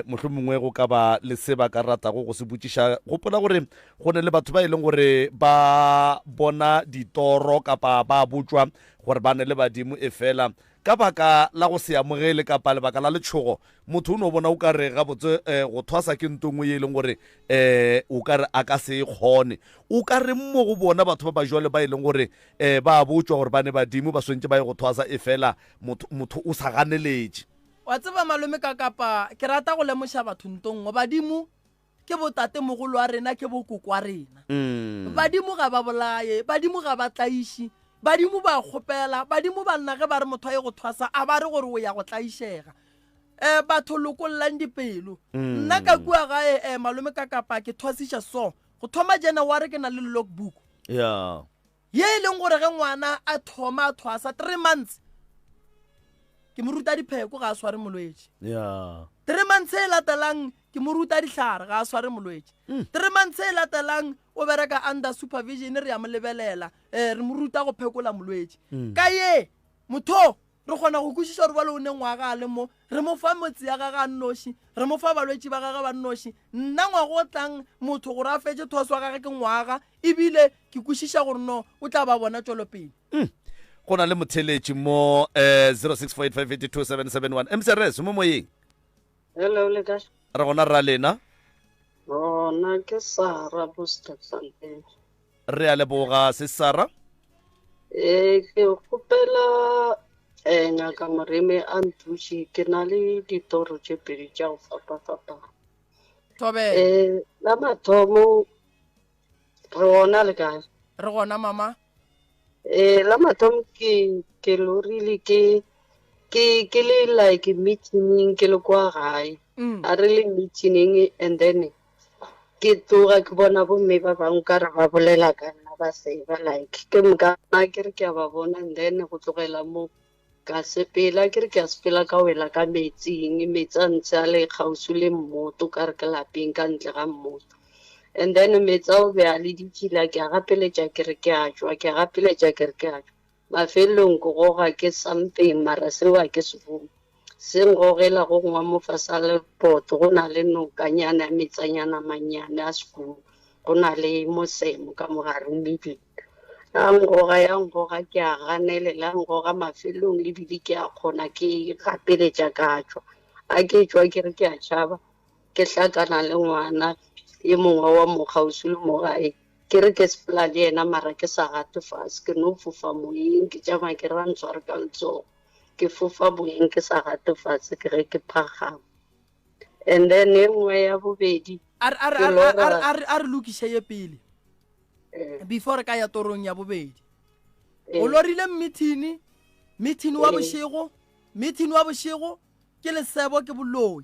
mohlomongwe go ka ba le se ba ka ratago go se botšiša gopola gore go ne le batho ba e leng gore ba bona ditoro kapa ba botšwa gore ba ne le badimo e fela ka baka la go se amogele kapa lebaka la letšhogo motho o ne o bona o ka re gabotse go thwasa ke ntongwe ye e leng gore o ka re a ka se kgone o ka re mo go bona batho ba ba jwale ba e leng gore ba botšwa gore ba ne badimo ba swantse ba ye go thwasa e fela motho o sa ganeletše wa tseba malome ka kapa ke rata go lemoša batho ntongwe badimo ke botate mogolo wa rena ke bokoko wa rena badimo ga ba bolaye badimo ga ba tlaiši badimo ba kgopela badimo ba nna ge ba re motho a ye go thwasa a ba re gore o ya go tlaišega batho lokollang dipelo nna ka kua gae malome ka kapa ke thwasiša so go thoma January ke na le logbook ye e leng gore ge ngwana a thoma a thwasa 3 months ke mo ruta dipheko ga a sware molwetši 3 months e latelang ke mo ruta dihlare ga a sware molwetši 3 months e latelang o bereka under supervision re ya mo lebelela re mo ruta go phekola molwetši ka ye motho re kgona go kwešiša gore bale o ne ngwaga a le mo re mo fa motse ya gage a nnoši re mo fa balwetši ba gage ba nnoši nna ngwaga o tlang motho gore a fetse thoso wa gage ke ngwaga ebile ke kwešiša gore no o tla ba bona tšwelopele go na le motheletši mo 0648582771 mcrs mo moyeng hello le kae re gona ra lena bona ke Sara Bostetsante re a leboga se Sara ke kgopela ngaka Moremi a nthuši ke na le ditoro tše pedi tša go fapa-fapana Tobe la mathomo re gona le kae re gona mama la mathomo ke lorile ke le like meeting ke le kwa gae a re le meeting and then ke tloga ke bona bomme ba bangwe ka re ba bolela ka nna ba seba like ke mokana ke re ke a ba bona and then go tlogela mo ka sepela ke re ke a sepela ka wela ka metsing metsi a ntse a le kgausi le mmoto ka re ke lapeng ka ntle ga mmoto and then metsi a o be a le ditšhila ke a gapeletša ke re ke a tswa ke a gapeletša ke re ke a tswa mafelelong ke goga ke something mara seo a ke se bone se ngogela go ngwa mo fasa le poto go na le nokanyana ya metsanyana manyane a sekolo go na le mosemo ka mogare mmeding a ngoga ke a ganelela ngoga mafelong lebile ke a kgona ke gapeletša ka tswa a ke tswa ke re ke a tšhaba ke hlakana le ngwana ye mongwe wa mokgausi le mogae ke re ke sepela le yena mara ke sa gate fase ke no fofa moyeng ke tšama ke rantshware ka letsogo ke fofa moyeng ke sa gate fase ke ge ke phagama and then e nngwe ya bobedi a re lokiše ye pele before ka ya torong ya bobedi o lorile meeting wa bošego ke lesebo ke boloi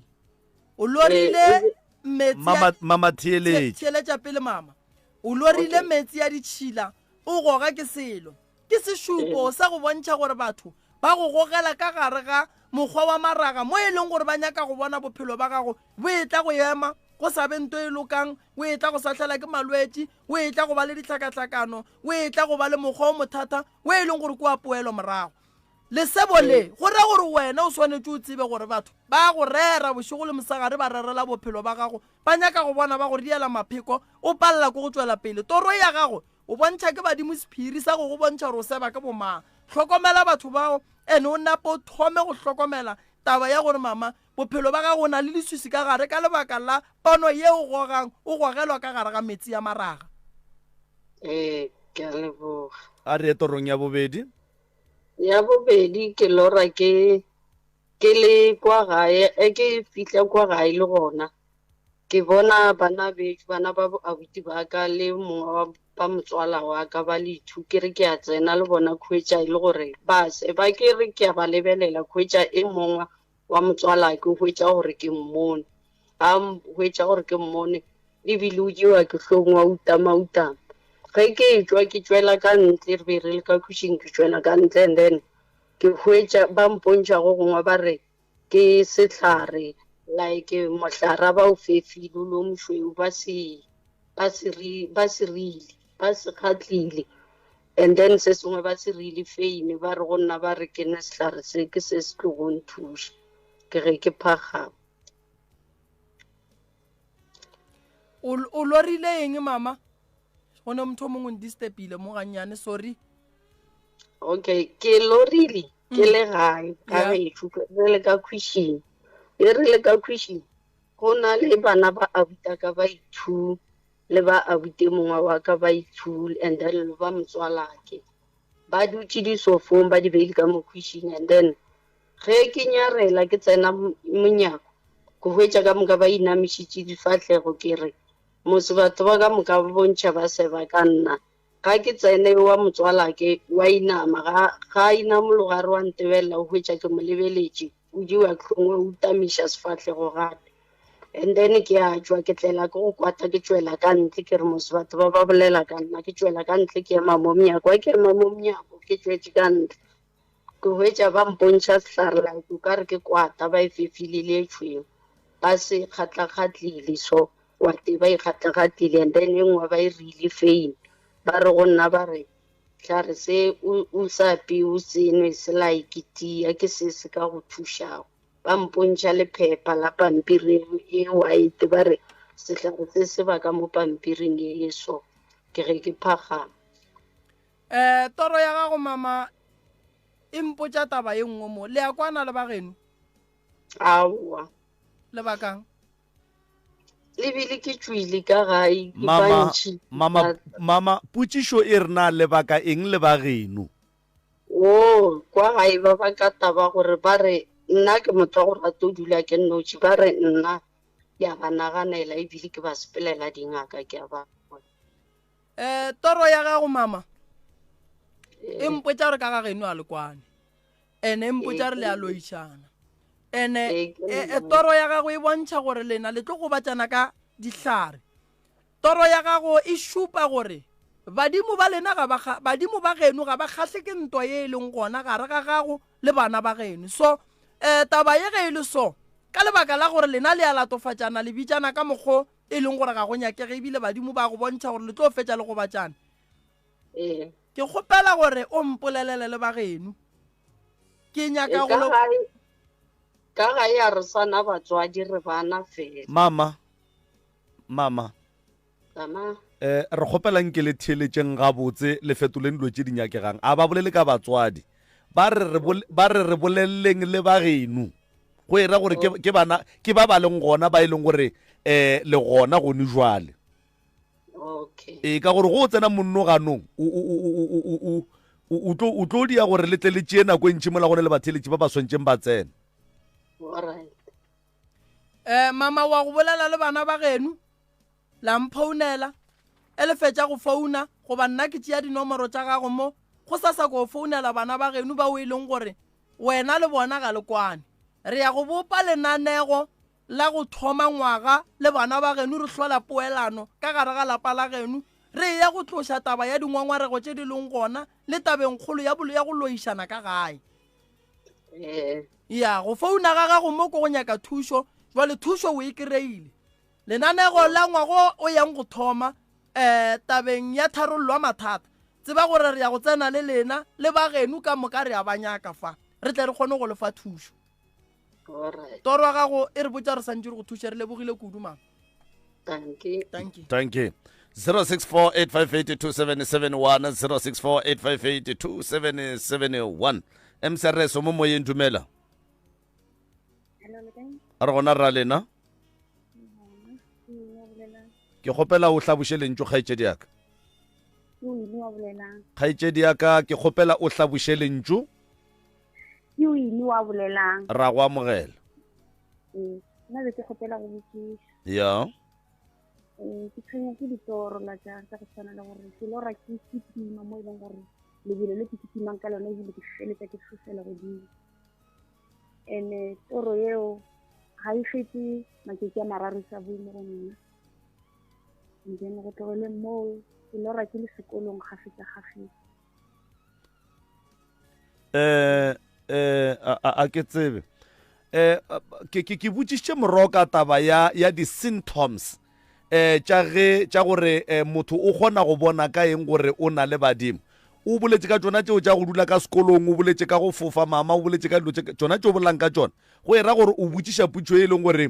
o lorile mama theeletša pele mama o lorile metsi ya ditšhila o goga ke selo ke sešupo sa go bontšha gore batho ba go gogela ka gare ga mokgwa wa maraga mo e leng gore ba nyaka go bona bophelo ba gago bo e tla go ema go sa bento e lokang o e tla go sahlela ke malwetši o e tla go ba le ditlhakatlhakano o e tla go ba le mokgwa o mothata o e leng gore ke wa poelo morago lesebo le go raya gore wena o swanetse o tsebe gore batho ba go rera bošego le mosagare ba rerela bophelo ba gago ba nyaka go bona ba go diela mapheko o palela ko go tswela pele toro ya gago o bontšha ke badimo sephiri sa go bontšha gore o seba ke bomang hlokomela batho bao ene o napa o thome go hlokomela taba ya gore mama bophelo ba gago o na le leswisi ka gare ka lebaka la pono ye o gogang o gogelwa ka gare ga metsi ya maraga ke a leboga a re torong ya bobedi ke lora ke le kwa gae ke fihla kwa gae le gona ke bona bana ba abuti ba ka le mongwe ba motswala wa ka ba le two ke re ke a tsena le bona khwetša e le gore ba ke re ke a ba lebelela khwetša e mongwe wa motswala ke hwetša gore ke mmone a hwetša gore ke mmone ebile o jewa ke hlong wa utama ge ke tswa ke tswela ka ntle re be re le ka khušing ke tswela ka ntle and then ke hwetša ba mpontšha go gongwe ba re ke sehlare like mohlare ba o fefile o le mošweu ba se kgatlile and then se sengwe ba se rile feine ba re go nna ba re ke ne sehlare se ke se se tlo go nthuša ke ge ke phagama o lorile eng mama go ne motho o mongwe ndistepile mo gannyane sorry okay ke lorile ke le gae ka gešo re le ka khušing go na le bana ba abuta ka ba ithu le ba abute mongwe wa ka ba ithu and then le ba motswalake ba dutse disofong ba di beile ka mo khušing and then ge ke nyarela ke tsena monyako go hwetša ka moka ba inamišitše difatlhego ke re mose batho ba ka moka ba bontšha ba seba ka nna ga ke tsene wa motswalake wa inama ga inamologare wa ntebelela o hwetša ke mo lebeletše o jewa hlongwe o utamiša sefatlhego gape and then ke a tswa ke tlela ke go kwata ke tswela ka ntle ke re mose batho ba bolela ka nna ke tswela ka ntle ke ema mo monyako ke ema mo monyako ke tswetše ka ntle ke hwetša ba mpontšha sehlare like o ka re ke kwata ba e fefile le tšhweng ba se kgatlakgatlile so kwate ba e kgatlakgatlile and then e nngwe ba e rile feine ba re go nna ba re hlare se o sa peo senwe se like tia ke se ka go thušago ba mpontšha le phepa la pampiri e white ba re sehlare se se ba ka mo pampiring e so ke ge ke phagama toro ya gago mama e mpotša taba ye nngwe mo le ya kwana le bageno aowa lebakang lebile ke tswile ka gae ke bantšhi mama potšišo e re na lebaka eng le bageno kwa gae ba ka taba gore ba re nna ke motho wa go rata o dula ke nnotši ba re nna ke a ba naganela ebile ke ba sepelela dingaka ke a ba toro ya gago mama e mpotsa gore ka ga geno a le kwane ene e mpotsa re le a loišana ene toro ya gago e bontšha gore lena le tlo go batsana ka dihlare toro ya gago e šupa gore badimo ba lena badimo ba geno ga ba kgahle ke ntwa ye e leng gona gare ga gago le bana ba geno so taba ye ge e le so ka lebaka la gore lena le a latofatsana le bitsana ka mokgwa e leng gore ga go nyakege ebile badimo ba go bontšha gore le tlo fetša le go batsana ke kgopela gore o mpolelele le ba geno ke nyaka go ka ga ya re sana batswadi re bana fela mama tama re kgopelang ke le theeletseng gabotse le fetoleng dilo tse di nyakegang a ba bolele ka batswadi ba re re boleleleng le ba geno go era gore ke ba ba leng gona ba e leng gore le gona gone jwale okay ka gore go tsena monnoganong o tlo dia gore le tle le tšee nako e ntšhi mola gone le batheletši ba ba swantšeng ba tsena alright mama wa go bolela le bana ba geno la mphounela e le fetša go founa goba nna ke tšea dinomoro tša gago mo go sa ko founela bana ba geno ba o e leng gore wena le bona ga le kwane re ya go bopa lenanego la go thoma ngwaga le bana ba geno re hlola poelano ka gare ga lapa la geno re ya go tloša taba ya dingwangwarego tše di leng gona le tabeng kgolo ya go loišana ka gae ya go founa ga gago mo ko go nyaka thušo jwale thušo o e kry-ile lenanego la ngwago o yang go thoma tabeng ya tharollo mathata tseba gore re ya go tsena le lena le ba geno ka moka re a banyaka fa re tle re kgone go lefa thušo toro ya gago e re botsa re santse re go thuše re lebogile kudu mama thank you 0648582771 0648582771 msrs mo moyeng dumela a re gona ra lena ke kgopela o hlabuše lentšu kgaetšedi yaka kgaetšedi yaka ke kgopela o hlabuše lentšu ra go amogela ya ke tshwenya ke ditoro la jang tsa go tshwana le gore ke lora ke kitima mo e leng gore lebelo le ke kitimang ka lone ebile ke feletsa ke tshosela godimo and toro eo ga e fetse makeke a mararo sa boi mo go nna then go tlogele moo ke lora ke le sekolong gafetsa a ke tsebe ke botsisitše moroka taba ya di-symptoms tša gore motho o kgona go bona ka eng gore o na le badimo o boletše ka tšona tšeo tša go dula ka sekolong o boletše ka go fofa mama o boletše ka dilo tšona tšeo bolang ka tšona go era gore o botsiša putšo e leng gore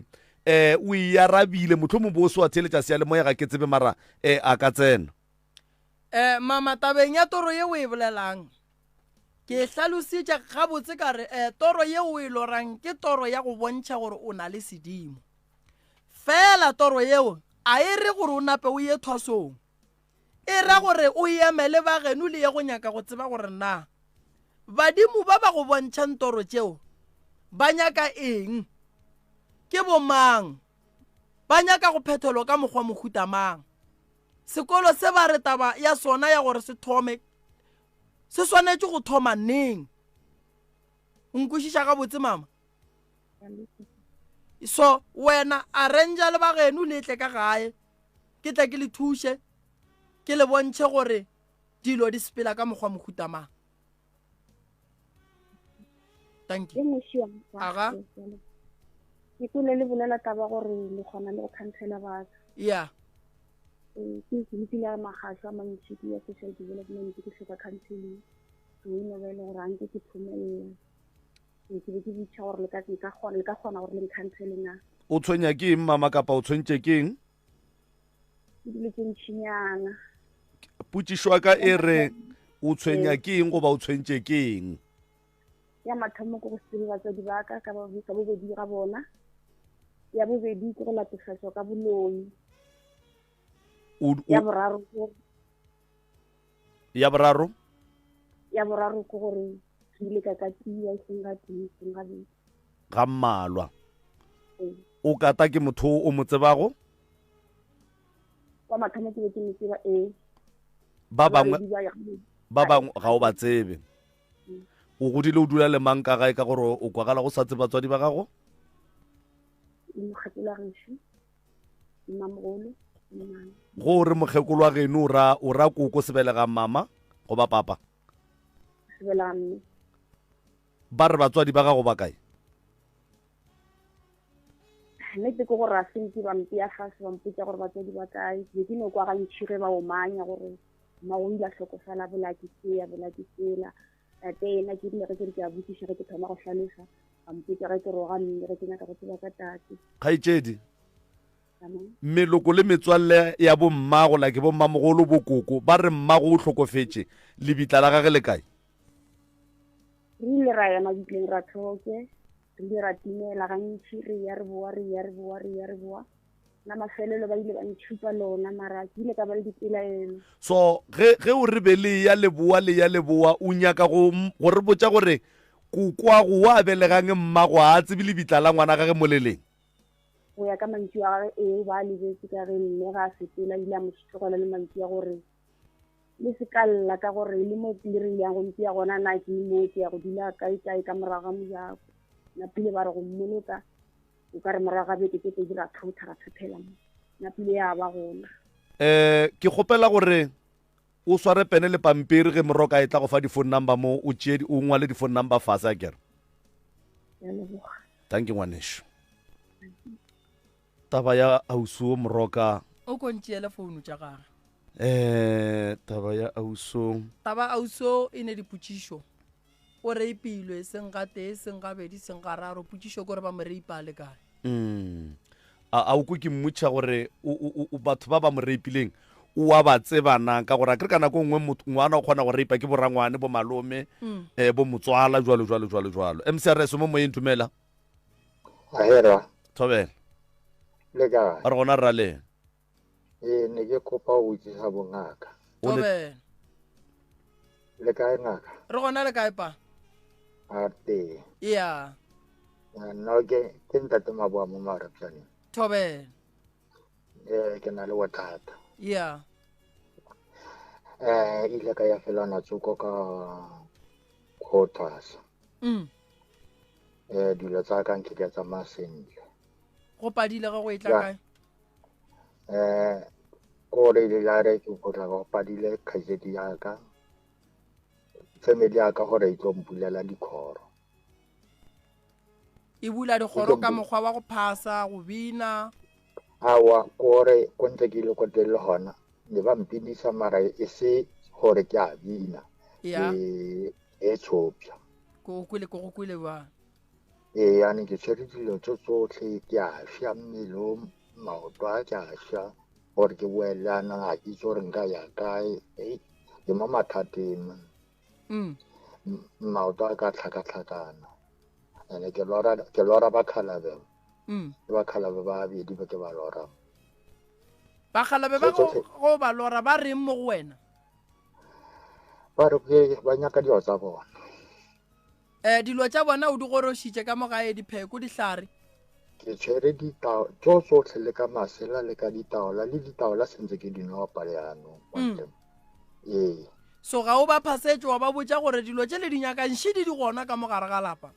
o iarabile motho mo bo se wa theeletša sealemoya ga ke tsebe mara a ka tsena mama tabeng ya toro ye o e bolelang ke hlalositše gabotse ka re toro ye o e lorang ke toro ya go bontšha gore o na le sedimo fela toro yeo a e re gore o nape o ye thwasong e ra gore o emele ba geno le ye go nyaka go tseba gore na badimo ba ba go bontšhang toro tšeo ba nyaka eng ke bomang ba nyaka go phethelwa ka mokgwa mohuta mang sekolo se ba re taba ya sona ya gore se thome se swanetše go thoma neng nkwešiša gabotse mama so wena arrangea le ba geno le tle ka gae ke tle ke le thuše ke le bontšhe gore dilo di sepela ka mokgwa mohuta mang thank you aga ke tole le bolela taba gore le kgona le go khansela batho ya ke itse magašo a mantši ya social development ke hloka counseling ke ino ba e le gore a nke ke thumelela ke be ke bitša gore le ka kgona gore le nkhanseling a o tshwenya ke eng mama kapa o tshwentše ke eng ke dilo tše ntšhinyana potšišwa ka e re o tshwenya ke eng goba o tshwentše ke eng ya mathomo ke go sebe batswadi ba ka bobedi ga bona ya bobedi ke go latofatšwa ka boloi ya boraro ke gore ke ile ka katia eseng ga mmalwa o kata ke motho o mo tsebago kwa mathomo ke be ke metseba ba bangwe ga o ba tsebe o godile o dula le mang ka gae ka gore o kwagala go sa tse batswadi ba gago gore mokgekolo wa geno o ra koko sebelegang mama go ba papa ba re batswadi ba gago ba kae nnete ke gore a sentse bampea fase bampotsa gore batswadi ba kae be ke no kwa ga ntšhire ba omanya gore mma o ile a tlhokofala bolaki tsela ate ena ke dile ge ke re ke a botsiša ge ke thoma go tlhalosa bampotsa ge ke roga mme ge ke nyaka go tseba ka tate kgaitsedi meloko le metswalle ya bommago like bommamogolo bokoko ba re mmago o tlhokofetse lebitla la gage le kae re ile ra yana bitleng ra tlhoke re ile ra timela gantši re ya re boa na mafelelo ba ile ba ntšhupa lona mara ke ile ka ba le dipelaelo so ge o re be le ya leboa o nyaka go re botsa gore kokwago wa belegang mmago a tsebe lebitla la ngwana gage moleleng go ya ka mantšu a gage ba lebetse ka ge mme ga a sepela ile a motlhogela le mantšu ya gore le sekalla ka gore le mo le re yang go ntse ya gona na ke mo ke ya go dula kae ka morago ga mojako na pile ba re go mmoloka o ka re morago ga beke ke dira thotha tshephela na pile ya ba gona ke gopela gore o sware pene le pampiri ge moroka e tla go fa di-phone number mo o ngwale di-phone number fase a kere thank you ngwanesho taba ya auso moroka o kontšeele founu tša gage taba ya auso e ne dipotšišo o reipilwe seng ga tee seng ga bedi seng ga raro potšišo kore ba mo reipa le kae a o ko ke mmotša gore batho ba ba mo reipileng o a ba tsebana ka gore a kere ka nako nngwe ngwana o kgona go reipa ke borangwane bo malome bo motswala jwalo mcrs mo moyeng tumela ahera thobela le ka a re gona rra le ne ke kopa o tsisa bongaka tobela le kae ngaka re gona le kae pa a te ya no ke ntate maboa mo marapšane tobela ke na le bothata ya ile ka ya felana tsoko ka quarters dilo tsa ka nke ka tsamaya sentle go padile ga go e tla kae kore le la re ke potla go padile kgaitsedi ya ka family ya ka gore e tlo mpulela dikhoro e bula dikgoro ka mokgwa wa go phasa go bina awa kore ko ntse ke ile ko tele gona ne ba mpinisa mara e se gore ke a bina e tshopya go kwile ba yani ke tshwere dilo tsotlhe ke a sha mmelo maoto a ke a sha gore ke boelana ga ke itse gore nka ya kae ke mo mathateng maoto a ka tlhakatlhakana ande ke lora bakhalabe bakhalabe ba bedi ba ke ba lora bakhalabe ba go ba lora ba reng mo go wena ba re ba nyaka dio tsa bona dilo tša bona o di gorošitše ka mogae dipheko dihlare ke tshwere ditao tsotlhe le ka masela le ka ditaola le ditaola sentse ke dinopa leano so ga o ba phasetšo wa ba botša gore dilo tše le di nyakanšidi di gona ka mogare ga lapa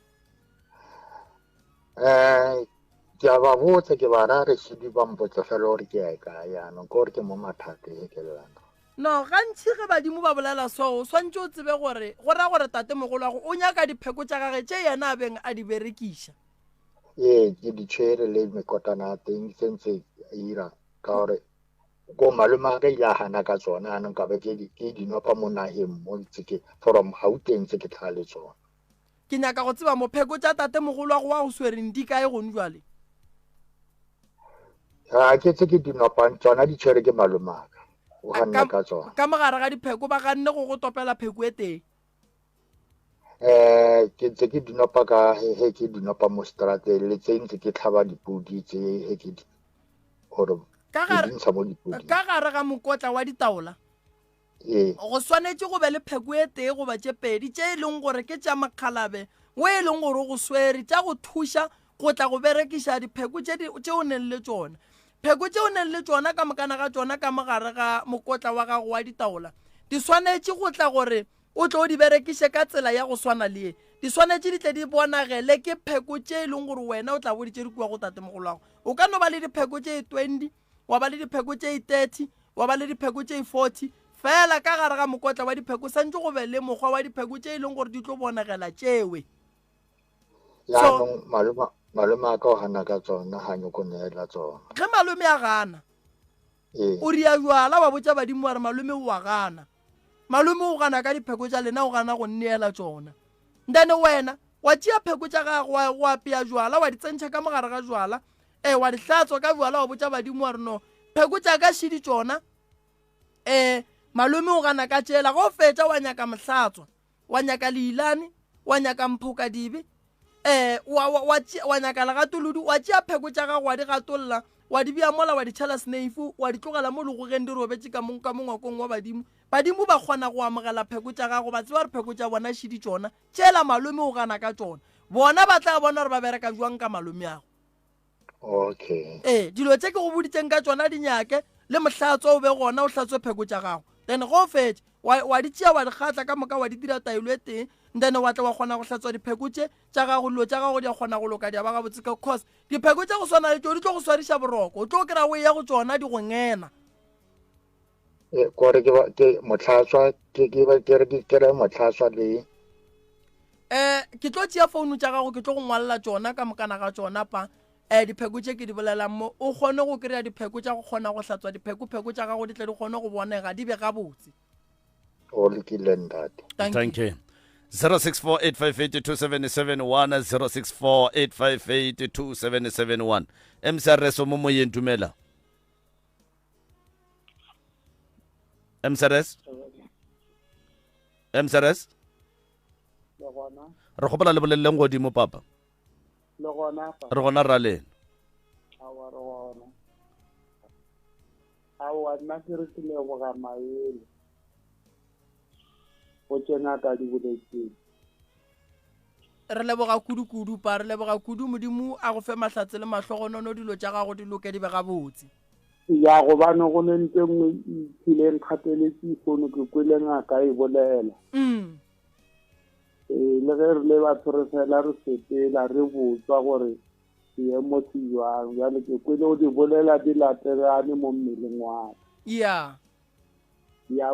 ke a ba botse ke ba ra re šidi ba mpotse fela gore ke ya ka yaanong ke gore ke mo mathate ke lelana no gantši ge badimo ba bolela so o swantse o tsebe gore go ra gore tate mogolo wa go o nyaka dipheko tša gage tše yena a beng a di berekiša ke ditšhere le mekotana teng sentse ira ka gore ko malome a ka ile a gana ka tsona anong ka be ke dinopa mo nageng mo tseke from gauteng tse ke tlha le tsona ke nyaka go tseba mopheko tša tate mogolo wa go wa go swereng di kae gone jwale ke tse ke dinopa tsona ditšhere ke malome aka o ganna ka tsona ka mogare ga dipheko ba ganne go topela pheko e teng ke tse ke dinopa ka he ke dinopa mo strate le tse ntse ke tlhaba dipudi tse he ke gore ka gare ga mokotla wa ditaola go swanetse go be le pheko e tee goba tše pedi tše e leng gore ke tša makgalabe o e leng gore go swere tša go thuša go tla go berekiša dipheko tše o neng le tsona. Pheko tše o neng le tsona ka mokana ga tsona ka mogare ga mokotla wa gago wa ditaola di swanetše go tla gore o tlo o di berekiše ka tsela ya go swana le ye. Di swanetše di tle di bonagele ke pheko tše e leng gore wena o tla bo di tše di kua go tatemogolo wago. O ka no ba le dipheko tše 20, wa ba le dipheko tše 30, wa ba le dipheko tše 40, fela ka gare ga mokotla wa dipheko santse go be le mokgwa wa dipheko tše e leng gore di tlo bonagela tšewe. yaanong malome a ka o gana ka tsona ga nyoko neela tsona ge malome a gana o ria jwala wa botša badimo wa re malome o a gana. Malome o gana ka dipheko tša lena o gana go nneela tsona. Then wena wa tšea pheko tša gago wa apea jwala wa di tsentšha ka mogare ga jwala wa di hlatswa ka jwala wa botša badimo wa re no pheko tša ka šidi tšona malome o gana ka tšela go fetša wa nyaka mohlatswa wa nyaka leilane wa nyaka mphoka dibe wa nyaka legatolodi wa tšea pheko tša gago wa di gatolola wa di bea mola wa di tšhala sneifu wa di tlogela mo legogeng di robetše ka mongwakong wa badimo. Badimo ba kgona go amogela pheko tša gago ba tseba re pheko tša bona šidi tšona tšela malome o gana ka tšona. Bona ba tla bona gore ba bereka jwang ka malome ago. Okay. Dilo tše ke go boditseng ka tšona di nyake le mohlatswa o be gona o hlatswe pheko tša gago. Then go fetše wa di tšea wa di kgatla ka moka wa di dira taelo e teng. Then wa tla wa kgona go hlatswa dipheko tše tša gago dilo tša gago di a kgona go loka di a ba gabotse ka cause dipheko tša go swana le tšo di tlo go swadiša boroko o tlo kry-a o ya go tsona di go ngena. Kore ke motlhatswa ke re motlhatswa le ke tlo tšea founu tša gago ke tlo go ngwalela tsona ka mokana ga tsona pa dipheko tše ke di bolelang mo o kgone go kry-a dipheko tša go kgona go hlatswa dipheko tša gago di tle di kgone go bonega di be gabotse. o lekile ntate. Thank you. 0648582771 0648582771 MCRS mo moyeng dumela. MCRS re gopola le boleleng godimo papa re gona ra lena nna ke re ke leboga maele go tsena ka di boletseng re leboga kudu pa re leboga kudu modimo a go fe mahlatse le mahlogonono dilo tša gago di loke di be gabotse. ya go bane go le ntse ngwe tshileng kgateletse fono ke kwele ngaka e bolela le ge re le batho re fela re sepela re botswa gore seemo se jwang jale ke kwele o di bolela di latelane mo mmeleng wa ya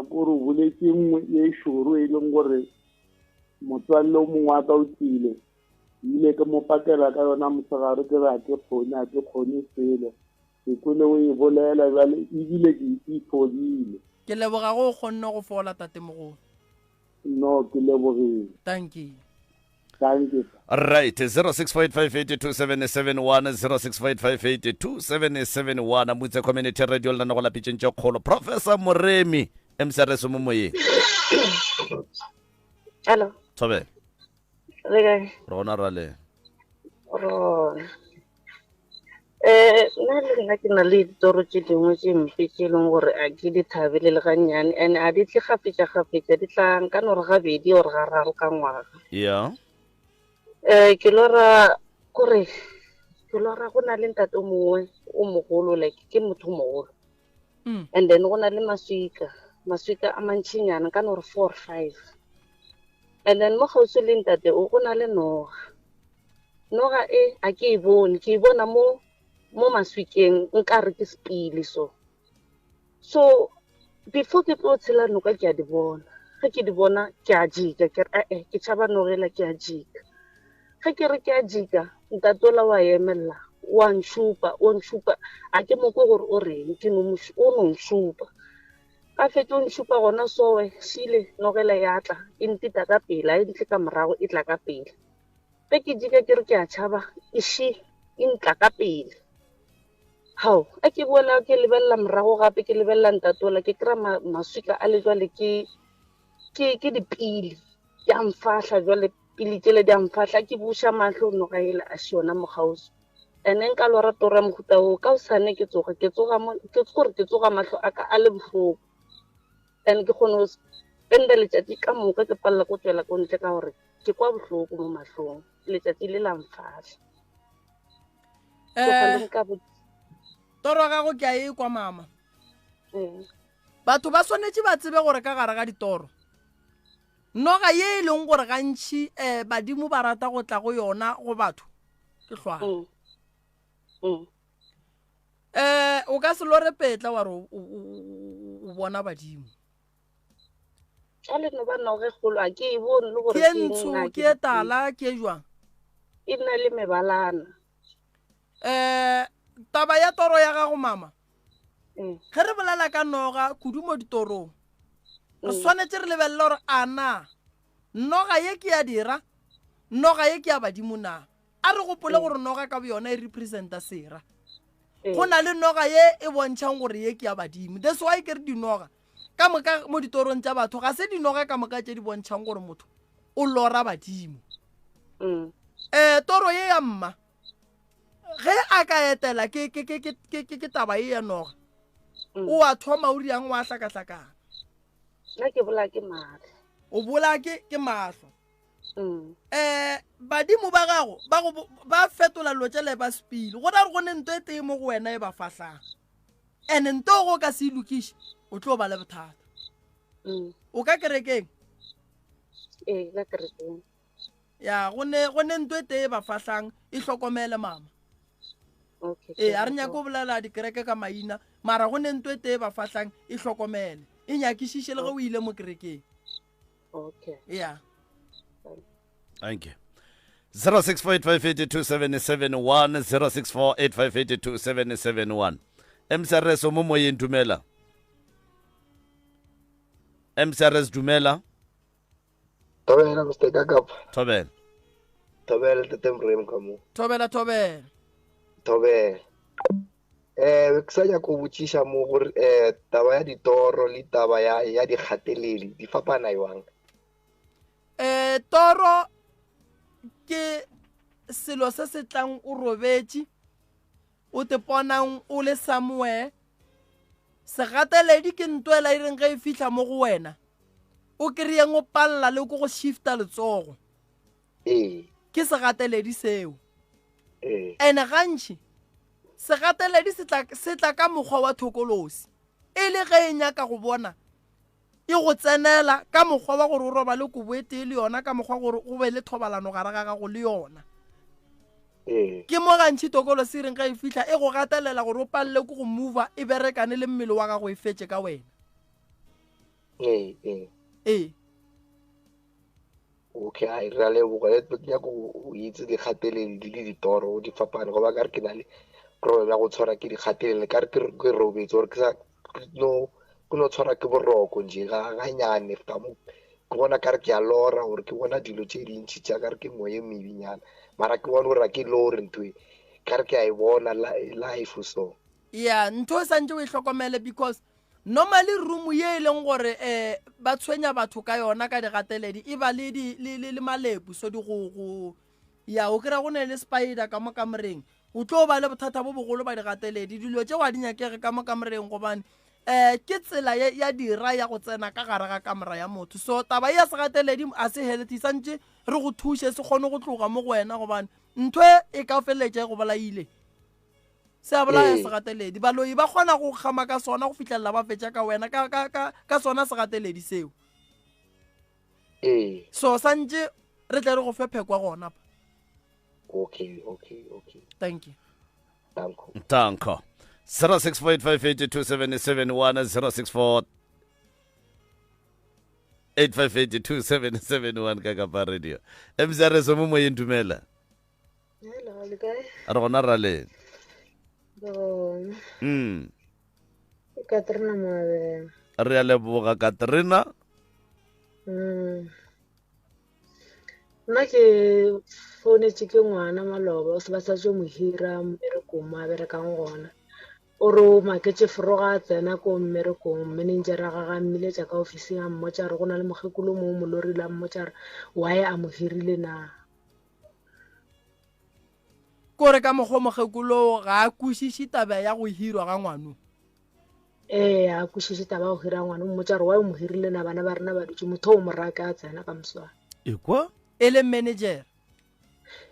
kore o boletse nngwe e šoro e leng gore motswalle o mongwe wa ka o tlile ile ke mo pakela ka yona mosegare ke re a ke kgone selo ke kwele o e bolela jale ebile ke ifodile. Ke leboga go kgonne go fola tatemogolo. No, ke lebogile. Thank you. Thank you. Right, 0648582771 0648582771 mutse community radio le nna go lapitšeng tše kgolo Professor Moremi MCRS mo moyeng. Hello. Tsobe. Re kae? Rona ra le. Nna le nna ke na le ditoro tše dingwe tše mpe tše e leng gore a ke di thabele le gannyane and a di tle gafetša di tla nka no re gabedi or gararo ka ngwaga. Yeah. Ke lora gore go na le ntate mongwe o mogolo like ke motho mogolo and then go na le maswika a mantšinyana ka no re 4 or 5 and then mo gausi le ntate o go na le noga e a ke e bone ke e bona mo maswikeng nka re ke sepile so before ke tlo tshela noka ke a di bona ge ke di bona ke a jika ke re ke tšhaba nogela ke a jika ge ke re ke a jika ntatola wa emella wa nshupa a ke mo ko gore o reng ke no nshupa ka fetša o nshupa gona sowe šile nogela ya tla e ntita ka pele a e ntle ka morago e tla ka pele ge ke jika ke re ke a tšhaba e ntla ka pele hao a ke boela ke lebelela morago gape ke lebelela ntatola ke kry-a maswika a le jwale ke dipili di a mfahla jwale pili tšele di a mfahla ke buša mahlo noga ele a šiona mogauso and then ka lora tora mohuta o ka osane ke tsoga mahlo a ka a le bohloko and ke kgone go spenda letšatši ka moka ke palela ko tswela ko ntle ka gore ke kwa bohloko mo mahlong letšatši le la mfahla tlogeleng ka bo toro ya gago ke a e kwa mama eh batho ba swanetse ba tsebe gore ka gare ga ditoro noga ye e leng gore gantšhi badimo ba rata go tla go yona go batho ke tlhwaga o ka se lore petla wa re o bona badimo a le no ba noge golo a ke e bone le gore ke ntsho ke e tala ke e jwang e na le mebalana taba ya toro ya gago mama ge re bolela ka noga kudu mo ditorong re swanetse re lebelela gore ana noga ye ke ya dira noga ye ke ya badimo na a re gopole gore noga ka bo yona e representa sera go na le noga ye e bontšhang gore ye ke ya badimo that's why ke re dinoga ka moka mo ditorong tša batho ga se dinoga ka moka tše di bontšhang gore motho o lora badimo toro ye ya mma ge a ka etela ke taba ye ya noga o a thoma o riang wa hlakahlakana nna ke bola ke maatla o bola ke mahlo badimo ba gago ba fetola lo tšele ba spile go da re go ne nto e tee mo go wena e ba fahlang and nto go ka se ilokiše o tlo ba le bothata o ka kerekeng ka kerekeng ya go ne nto e tee e ba fahlang e hlokomele mama a re nyako bolela dikereke ka maina mara go ne nto e tee e ba fahlang e hlokomele e nyakišiše le ge o ile mo kerekeng ya Thank you. 0648582771 0648582771 MCRS mo moyeng dumela MCRS dumela Tobela Mr. Kakapa Tobela tete Mrem ka mo Tobela ke sa ya go botsisha mo gore taba ya ditoro le taba ya dikgateledi di fapana jwang toro ke selo se se tlang o robetše o te ponang o le somewhere segateledi ke ntwela e reng ge e fitlha mo go wena o kry-eng o palela le ko go shifta letsogo ke segateledi seo ene gantši segateledi se tla ka mokgwa wa thokolosi e le ge e nyaka go bona e go tsenela ka mokgwa wa gore o roba le kobo e tee le yona ka mokgwa gore o be le thobalano gare ga gago le yona ke mo gantšhi tokolo se reng ga e fitlha e go gatelela gore o palele ko go mova e berekane le mmele wa gago e fetse ka wena okay a re le go le ya go itse dikgateledi di le ditoro di fapane go ba ka re ke na le problem ya go tshwara ke dikgateledi ka re ke robetse gore ke sa no no tshwara ke boroko nje ga nyane ka mo ke bona ka re ke a lora gore ke bona dilo tše dintšhi tša ka re ke moye mebinyana mara ke bona gore ke lore ntwe ka re ke a e bona life so ya ntho e santse o e hlokomele because normally room ye e leng gore ba tshwenya batho ka yona ka digateledi e ba le malepu so di go ya o kry-a go ne le spider ka mo kamoreng o tlo ba le bothata bo bogolo ba digateledi dilo tše wa di nyakege ka mo kamoreng gobane ke tsela ya dira ya go tsena ka gare ga kamera ya motho so taba ya segateledi a se healthy santse re go thushe se kgone go tloga mo go wena gobane ntho e ka feleletša go bolaile se a bolaya segateledi baloi ba kgona go kgama ka sona go fitlhelela ba fetša ka wena ka sona segateledi seo so santse re tle re go fe phekwa gona pa okay thank you Danko 0648582771 0648582771 Kakapa Radio MCRS mo moyeng dumela hello le kae a re gona ra le Katrina Mabe re a leboga Katrina nna ke founetse ke ngwana maloba o se ba sa tšo mo hira mmerekong mo a berekang gona o re o maketse foroga a tsena ko mmerekong managera ga ga mmiletša ka ofising a mmotša re go na le mokgekolo mo mo lorile a mmotša re why a mo hirile na kore ka mokgwa mokgekolo ga a kwešiše taba ya go hirwa ga ngwano a kwešiše taba ya go hira ngwana o mmotša re why o mo hirile na bana ba rena ba dutše motho o moraka a tsena ka moswana ekwa e le manager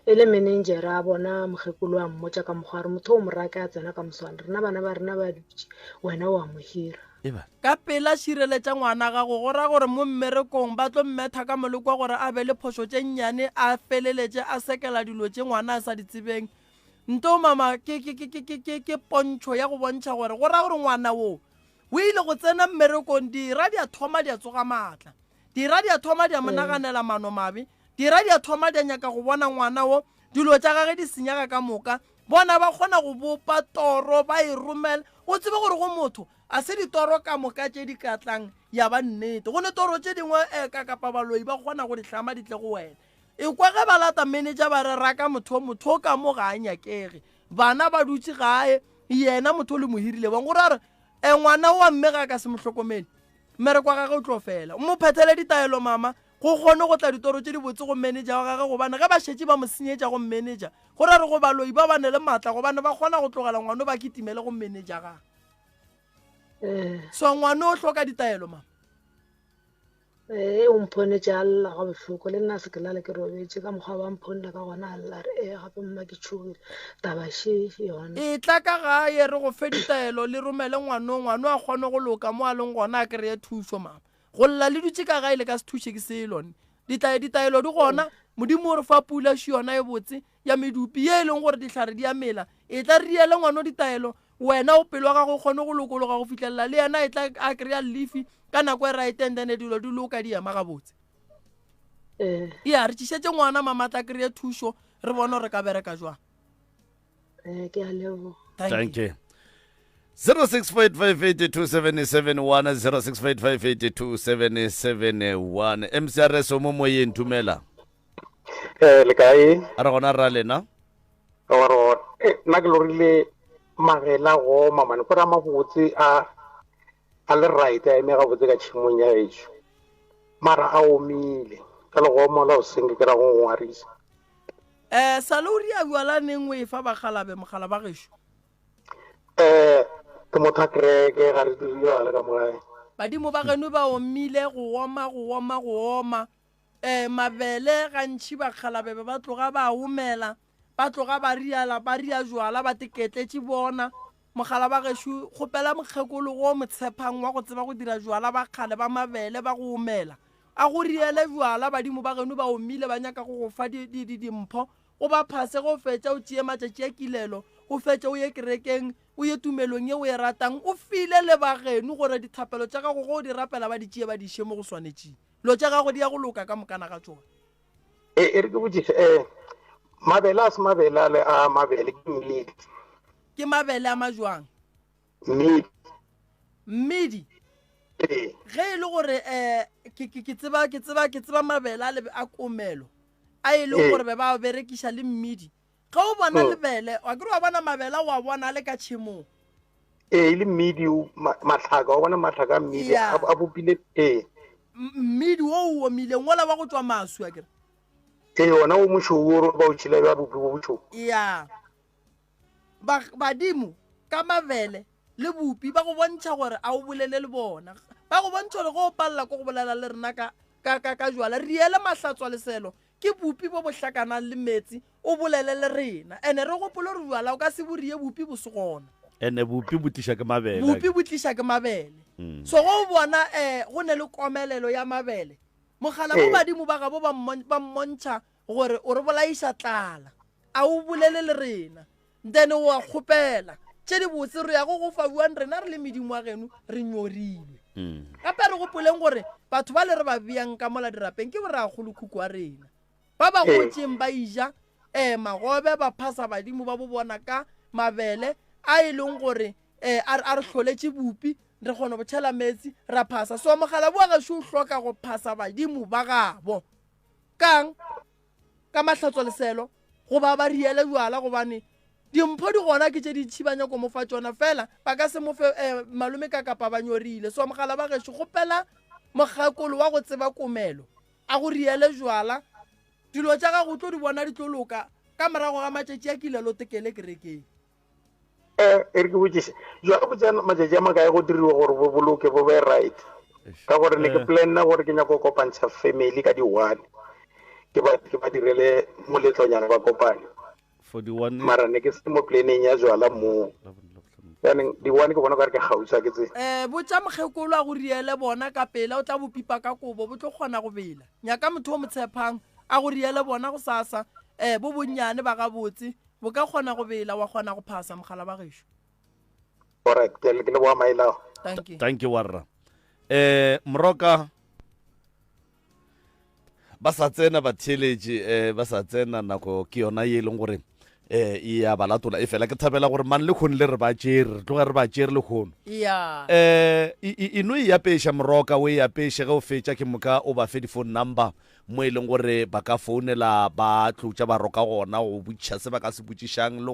e le manager a bona mogekolo a mmotsa ka mogware motho o mo raka a tsena ka moswane rena bana ba rena ba dutse wena wa mo hira ka pela šireletša ngwana gago go ra gore mo mmerekong ba tlo mmetha ka molekwa gore a be le phoso tše nnyane a feleletse a sekela dilo tše ngwana a sa di tsebeng nto mama ke pontšho ya go bontšha gore go ra gore ngwana wo o ile go tsena mmerekong dira di a thoma di a tsoga maatla dira di a thoma di a monaganela mano mabe dira di a thoma di a nyaka go bona ngwana wo dilo tša gage di senyaka ka moka bona ba kgona go bopa toro ba e romela o tsebe gore go motho a se ditoro ka moka tše di ka tlang ya ba nnete go ne toro tše dingwe ka kapa baloi ba kgona go di hlama di tle go wena e kwa ge ba lata manager ba re raka motho ka mo ga a nyakege bana ba dutse gae yena motho le mo hirile bang gore re ngwana wa mme ga ka se mohlokomedi mmere kwa gage o tlo fela o mo phethele ditaelo mama go kgone go tla ditoro tše di botse go manager wa gage gobane ge ba šetse ba mo senyetša go manager go ra re go baloi ba bane le maatla gobane ba kgona go tlogela ngwana ba kitimele go manager gage so ngwana o hloka ditaelo mama o mphonetše a lla ga bohloko le nna se ke lale ke robetse ka mokgwa ba mphonela ka gona a lla re gape mma ke tšhogile taba še yona e tla ka gae re go fe ditaelo le romele ngwana a kgone go loka mo a leng gona a kry-e thuso mama go lla le dutse ka gae le ka se thuše ke se lone ditaelo di gona modimo o re fa pula še yona e botse ya medupi ye e leng gore dihlare di a mela e tla riele ngwana ditaelo wena o pelo wa gago o kgone go lokologa go fitlhelela le yena e tla a kry-a leafi ka nako e right and then dilo di loka di ema gabotse ya re tšišetse ngwana mama tla kry-e thušo re bone gore ka bereka jwang ke a lebo thank you 0645827771 0645827771 mcrs o mo moyeng thumela le kae a re gona ra lena nna ke lorile magela go mamane gore a mabotse a le right a eme gabotse ka tšhimong ya ešo mara a omile ka legomola o senke ke ra go ngwarisa salori a buala neng o e fa bagalabe mogala ba gešo ke motho a kereke ga re diriale ka mogae badimo ba geno ba omile go oma mabele gantšhi bagalabe ba tloga ba omela ba tloga ba ria jwala ba teketletše bona mogala ba gešo kgopela mokgekolo go motshepang wa go tseba go dira jwala ba kgale ba mabele ba go omela a go riele jwala badimo ba geno ba omile ba nyaka go go fa dimpho o ba phase go fetša o tšee matšatši a kilelo o fetša o ye kerekeng o ye tumelong ye o e ratang o file le ba geno gore dithapelo tša gago go di rapela ba di tšee ba di še mo go swanetšeng lo tša gago di ya go loka ka mokana ga tsone e re ke botšiše mabele a se mabele a le a mabele ke mmedi ke mabele a majwang mmedi ge e le gore ke tseba mabele a le a komelo a e leng gore be ba berekiša le mmedi ga o bona lebele wa kere wa bona mabele wa bona le ka tšhemong le mmedi matlhaka wa bona matlhaka a mmedi a bopile mmedi wo o omileng ola wa go tswa masu a kere yona o mošoro ba o tšhile ba bopi bo botšho ya badimo ka mabele le bopi ba go bontšha gore a o bolele le bona ba go bontšha gore go o palela ko go bolela le rena ka jwala riele mahlatswa leselo ke bopi bo bohlakana le metsi o bolele le rena ene re gopole re jwala o ka se borie bopi bo se gona ene bopi bo tliša ke mabele so go bona go ne le komelelo ya mabele mogala mo badimo ba gabo ba mmontšha gore o re bolaiša tlala a o bolele le rena then o a kgopela tše di botse re ya go fa buang rena re le medimo a geno re nyorile gape re gopoleng gore batho ba le re ba beang ka mola dirapeng ke bore a kgolokhuku wa rena ba ba gotseng ba ija magobe ba phasa badimo ba bo bona ka mabele a e leng gore a re hloletše bopi re kgone go tšhela metsi ra phasa so mogala bua gašo o hloka go phasa badimo ba gabo kang ka mahlatswa leselo go ba riele jwala gobane dimpho di gona ke tše di tšhibanya ko mofa tšona fela ba ka se mofe malome ka kapa ba nyorile so mogala ba gešo gopela mogakolo wa go tseba komelo a go riele jwala dilo tša ga go tlo di bona di tlo loka ka morago ga matšatši a kilelo tekele kerekeng e re ke botšiše jwale go tsena matšatši a makae go diriwa gore bo boloke bo be right ka gore ne ke planna gore ke nyako kopantšha family ka di-one ke ba direle moletlonyana ba kopane 41 mara ne ke se mo planning ya jwala mo yaanong di-one ke bona ka re ke gausa ke tse botsa mokgekolo a go riele bona ka pela o tla bopipa ka kobo bo tlo kgona go bela nyaka motho o mo tshepang a go riele bona go sasa bo bonnyane ba ga botse bo ka kgona go bela wa kgona go phasa mogala ba gešo alright ke le boa mailao thank you warra Moroka ba sa tsena ba theletše ba sa tsena nako ke yona ye leng gore ya ba latola e fela ke thabela gore man le khone le re ba tšere re tloga re ba tšere le khono ino e apešha Moroka o e apešhe ge o fetša ke moka o ba fe di-phone number mo e leng gore ba ka founela ba tlotša ba roka gona go botšiša se ba ka se botšišang le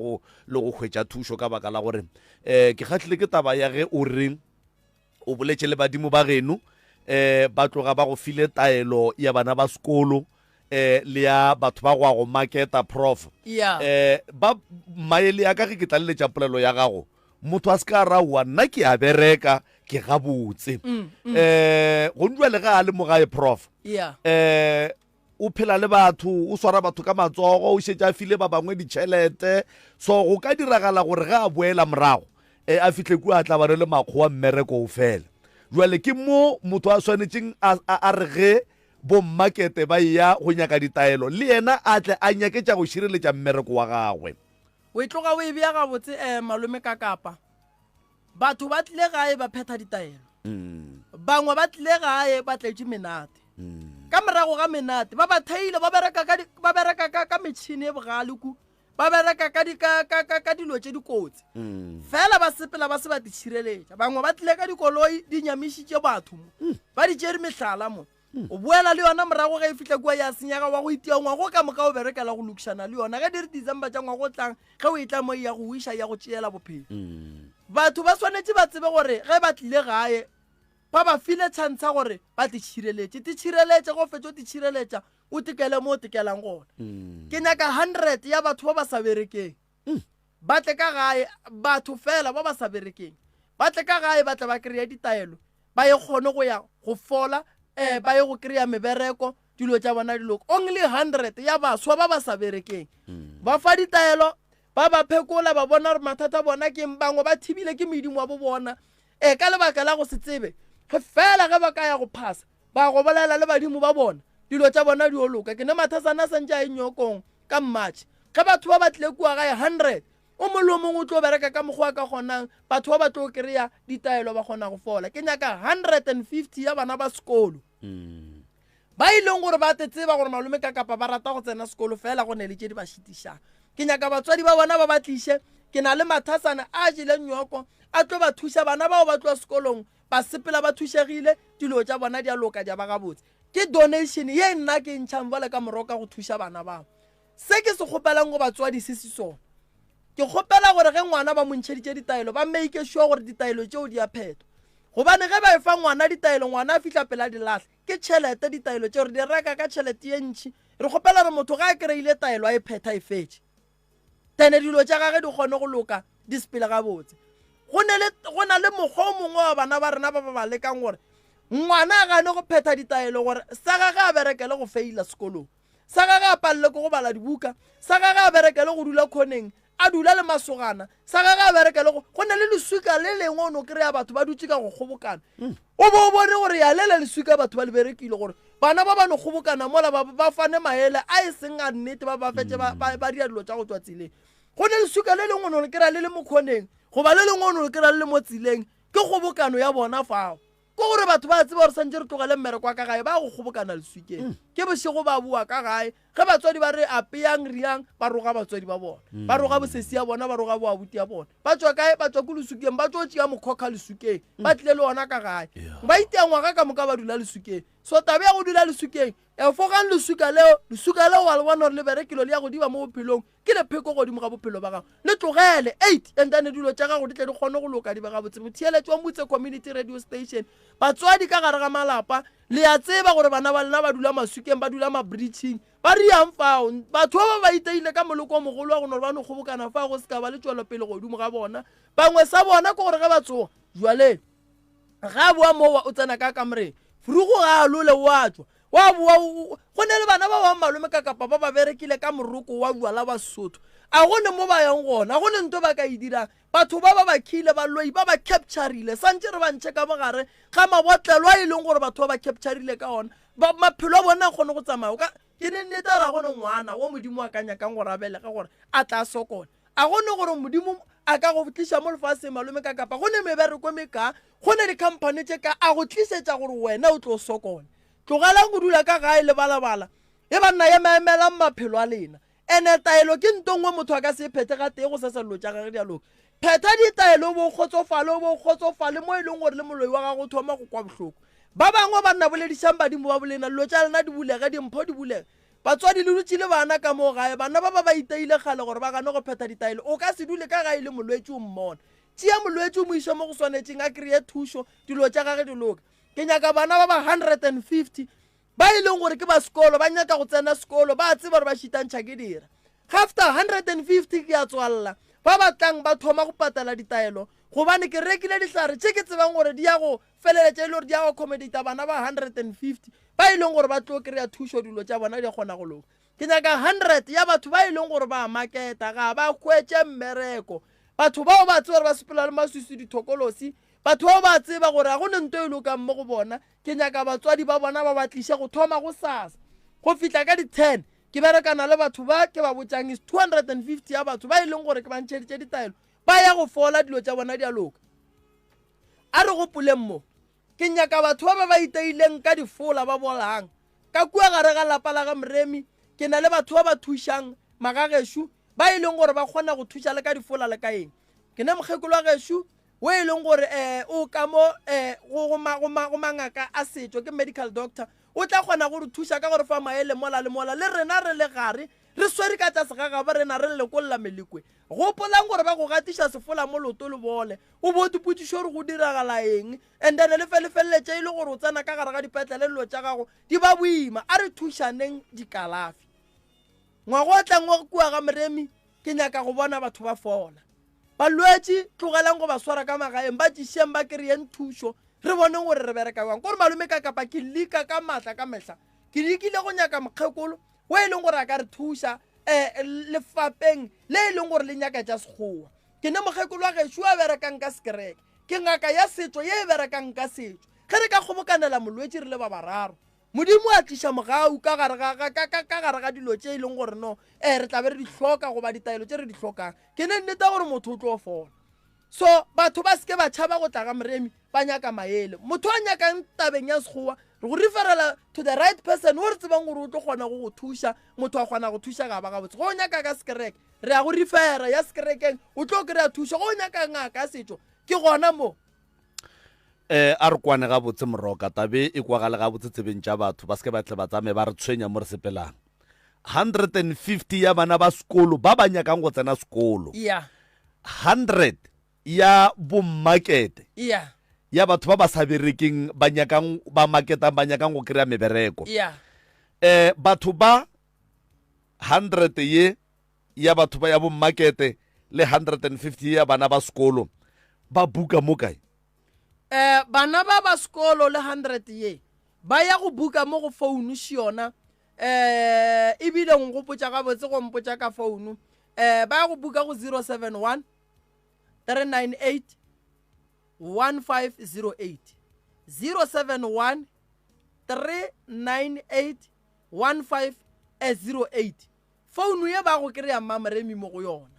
go hwetša thušo ka baka la gore ke kgahlile ke taba ya ge o re o boletše le badimo ba geno ba tloga ba go file taelo ya bana ba sekolo le ya batho ba go marketa prof ba maele ya ka ge ke tlaleletša polelo ya gago motho a se ka raua nna ke a bereka ke gabotse go ndwa le ga a le mogae prof o phela le batho o swara batho ka matsogo o šetša a file ba bangwe ditšhelete so go ka diragala gore ga a boela morago a fihle ku a tla ba le makgowa mmereko o fela jwale ke mo motho a swanetšeng a re ge bommakete ba ya go nyaka ditaelo le yena a tle a nyaketša go šireletša mmereko wa gagwe o e tloga o e bea gabotse malome ka kapa batho ba tlile gae ba phetha ditaelo bangwe ba tlile gae ba tletše menate ka morago ga menate ba ba theile ba bereka ka metšhini e bogaleku ba bereka ka dilo tše dikotsi fela ba sepela ba se ba ditšhireletša bangwe ba tlile ka dikoloi di nyamišitše batho mo ba di tšere mehlala mo o boela le yona morago ge e fitlha kua ya senyaga wa go itia ngwago ka moka o berekela go lokišana le yona ge di re december tša ngwago tlang ge o e tla mo ya go iša ya go tšeela bophelo batho ba swanetše ba tsebe gore ge ba tlile gae ba ba file tšhantsha gore ba titšhireletše go fetša o titšhireletša o tekele mo o tekelang gona ke nyaka 100 ya batho ba ba sa berekeng ba tle ka gae batho fela ba ba sa berekeng ba tle ka gae ba tle ba kry-a ditaelo ba ye kgone go ya go fola ba ye go kry-a mebereko dilo tša bona diloko only 100 ya baswa ba ba sa berekeng ba fa ditaelo ba ba phekola ba bona gore mathata bona ke bangwe ba thibile ke medimo wa bo bona ka lebaka la go se tsebe fela ge ba ka ya go phasa ba go bolela le badimo ba bona dilo tša bona di oloka ke ne mathasana santše a enyokong ka mmatšhe ge batho ba ba tlile kua gae 100 o mongwe o mongwe o tlo bereka ka mokgwa ka kgonang batho ba ba tlo kry-a ditaelo ba kgona go fola ke nyaka 150 ya bana ba sekolo ba ileng gore ba tseba gore malome ka kapa ba rata go tsena sekolo fela go ne le tše di ba šitišang ke nyaka batswadi ba bona ba ba tliše ke na le mathasana a jeleng nyoko a tlo ba thuša bana bao ba tloa sekolong ba sepela ba thušegile dilo tša bona di a loka di a ba gabotse ke donation ye nna ke ntšhang bale ka Moroka go thuša bana bao se ke se kgopelang go batswadi se sona ke kgopela gore ge ngwana ba montšheditše ditaelo ba make sure gore ditaelo tšeo di a phetwa gobane ge ba e fa ngwana ditaelo ngwana a fihla pela di lahle ke tšhelete ditaelo tšeo re di reka ka tšhelete ye ntšhi re kgopela gore motho ga a kry-ile taelo a e phetha e fetše tene dilo tša gage di kgone go loka di sepele gabotse go na le mokgwa o mongwe wa bana ba rena ba ba lekang gore ngwana a gane go phetha ditaelo gore sa gage a berekele go feila sekolong sa gage a palele ko go bala dibuka sa gage a berekele go dula khoneng a dula le masogana sa gage a berekele go na le leswika le lengwe o no kry-a batho ba dutse ka go kgobokana o bo o bone gore ya lela leswika batho ba le berekile gore bana ba ba no kgobokana mola ba fane maele a e seng a nnete ba ba fetse ba dira dilo tša go tswa tseleng go ne leswika le lengwe o no le kry-a le le mo khoneng goba le lengwe o no le kry-a le le mo tseleng ke kgobokano ya bona fao ko gore batho ba tseba gore santse re tlogele mmereko wa ka gae ba go kgobokana leswikeng ke bošego ba bua ka gae ge batswadi ba re apeyang riang ba roga batswadi ba bona ba roga bosesi ya bona ba roga boabuti ya bona ba tswa kae ba tswa ko leswikeng ba tlo tšea mokgokga leswikeng ba tlile le ona ka gae ba itea ngwaga ka moka ba dula leswikeng so tabe ya go dula leswikeng fogang leswika leo wa le bona gore le berekilo le ya go diba mo bophelong ke le pheko godimo ga bophelo ba gago le tlogele 8 and then dilo tša gago di tle di kgone go loka di ba gabotse motheeletši wa Motse community radio station batswadi ka gare ga malapa le ya tseba gore bana ba lena ba dula maswikeng ba dula mabreaching ba riang fao batho ba ba iteile ka moloko o mogolo wa gore ba no kgobokana fao go se ka ba le tšwelopele godimo ga bona bangwe sa bona ke gore ge ba tsoga jwale ga boa mowa o tsena ka kamoreng furugo ga a lole wa tswa wa bua go ne le bana ba ba malome ka kapa ba ba berekile ka moroko wa bua la Basotho a gone mo ba yang gona a gone nto ba ka e dirang batho ba ba khile ba loi ba ba captureile santse re ba ntse ka mogare ga mabotlelo a ileng gore batho ba ba captureile ka ona ba maphelo a bona gone go tsamaya ka ke ne nne tara gone ngwana wo modimo a kanya kang gore a bele ka gore a tla sokola a gone gore modimo a ka go tlisha mo lefase malome ka kapa gone mebereko meka gone di company tse ka a go tlisetsa gore wena o tlo sokola tlogela go dula ka gae le balabala e banna ya maemela maphelo a lena ene taelo ke ntongwe motho a ka se phete ga teng go seselo tša gage dialog pheta ditaelo bo kgotsofale mo e leng gore le moloi wa gago thoma go kwa bohloko ba bangwe ba nna boledišang badimo ba bolena dilo tša lena di bulega dimpho di bulega batswadi le dutšile bana ka mo gae bana ba ba iteile kgale gore ba gane go pheta ditaelo o ka se dule ka gae le molwetse o mmona tšea molwetse o mo iša mo go swanetšeng a kry-e thušo dilo tša gage di loka ke nyaka bana ba ba 150 ba e leng gore ke ba sekolo ba nyaka go tsena sekolo ba tseba gore ba šitantšha ke dira after 150 ke a tswalela ba batlang ba thoma go patala ditaelo gobane ke rekile dihlare tše ke tsebang gore di ya go feleletša e le gore di ya go accommodata bana ba 150 ba e leng gore ba tlo kry-a thušo dilo tša bona di kgona go loka ke nyaka 100 ya batho ba e leng gore ba maketa ga ba hwetše mmereko batho bao ba tseba gore ba sepela le maswisi dithokolosi batho bao ba tseba gore ga go ne nto e lokang mo go bona ke nyaka batswadi ba bona ba batliše go thoma go sasa go fihla ka di-10 ke berekana le batho ba ke ba botšang is 250 ya batho ba e leng gore ke bantšheditše ditaelo ba ya go fola dilo tša bona di a loka a re gopoleng mo ke nyaka batho ba ba iteileng ka difola ba bolang ka kua gare ga lapa la ga Moremi ke na le batho ba ba thušang magagešo ba e leng gore ba kgona go thuša le ka difola le ka eng ke ne mokgekolo wa gešo o e leng gore o ka mo go mangaka a setšo ke medical doctor o tla kgona go re thuša ka gore fa maele mola le mola le rena re le gare re swere ka tša segaga ba rena re lekolola melekwe gopolang gore ba go gatiša sefola mo loto le bole o bo dipotsišo gore go diragala eng and then le feleletše e le gore o tsena ka gare ga dipetlele dilo tša gago di ba boima a re thušaneng dikalafi ngwago o tlang wa kua ga Moremi ke nyaka go bona batho ba fola balwetši tlogelang go ba swara ka magaeng ba tšešeng ba kry-eng thušo re boneng gore re bereka jang kore malome ka kapa ke leka ka maatla ka mehla ke lekile go nyaka mokgekolo o e leng gore a ka re thuša lefapeng le e leng gore le nyaka tša sekgowa ke ne mokgekolo wa gešo a berekang ka sekereke ke ngaka ya setšo ye e berekang ka setšo ge re ka kgobokanela molwetši re le ba bararo modimo a tliša mogau ka gare ga dilo tše e leng gore no re tla be re di hloka goba ditaelo tše re di hlokang ke ne nnete gore motho o tlo fola so batho ba seke ba tšhaba go tla ga Moremi ba nyaka maele motho a nyakang tabeng ya sekgowa re go referela to the right person o re tsebang gore o tlo kgona go go thuša motho a kgona go thuša ga ba gabotse go nyaka ka sekereke re ya go refera ya sekerekeng o tlo kry-a thuša go nyaka ngaka setšo ke gona mo a re kwane gabotse Moroka tabe e kwagale gabotse tsebeng tša batho ba seke ba tle ba tsame ba re tshwenya mo re sepelang 150 ya bana ba sekolo ba ba nyakang go tsena sekolo 100 ya bommakete ya batho ba ba sa berekeng ba maketang ba nyakang go kry-a mebereko batho ba 100 ye ya batho ba ya bommakete le 150 ya bana ba sekolo ba buka mo kae bana ba ba sekolo le 100 ye ba ya go buka mo go founu šiona ebile ngopotša gabotse go mpotša ka founu ba ya go buka go 071 398 1508 071 398 1508 founu ye ba go kry-a Mma Moremi mo go yona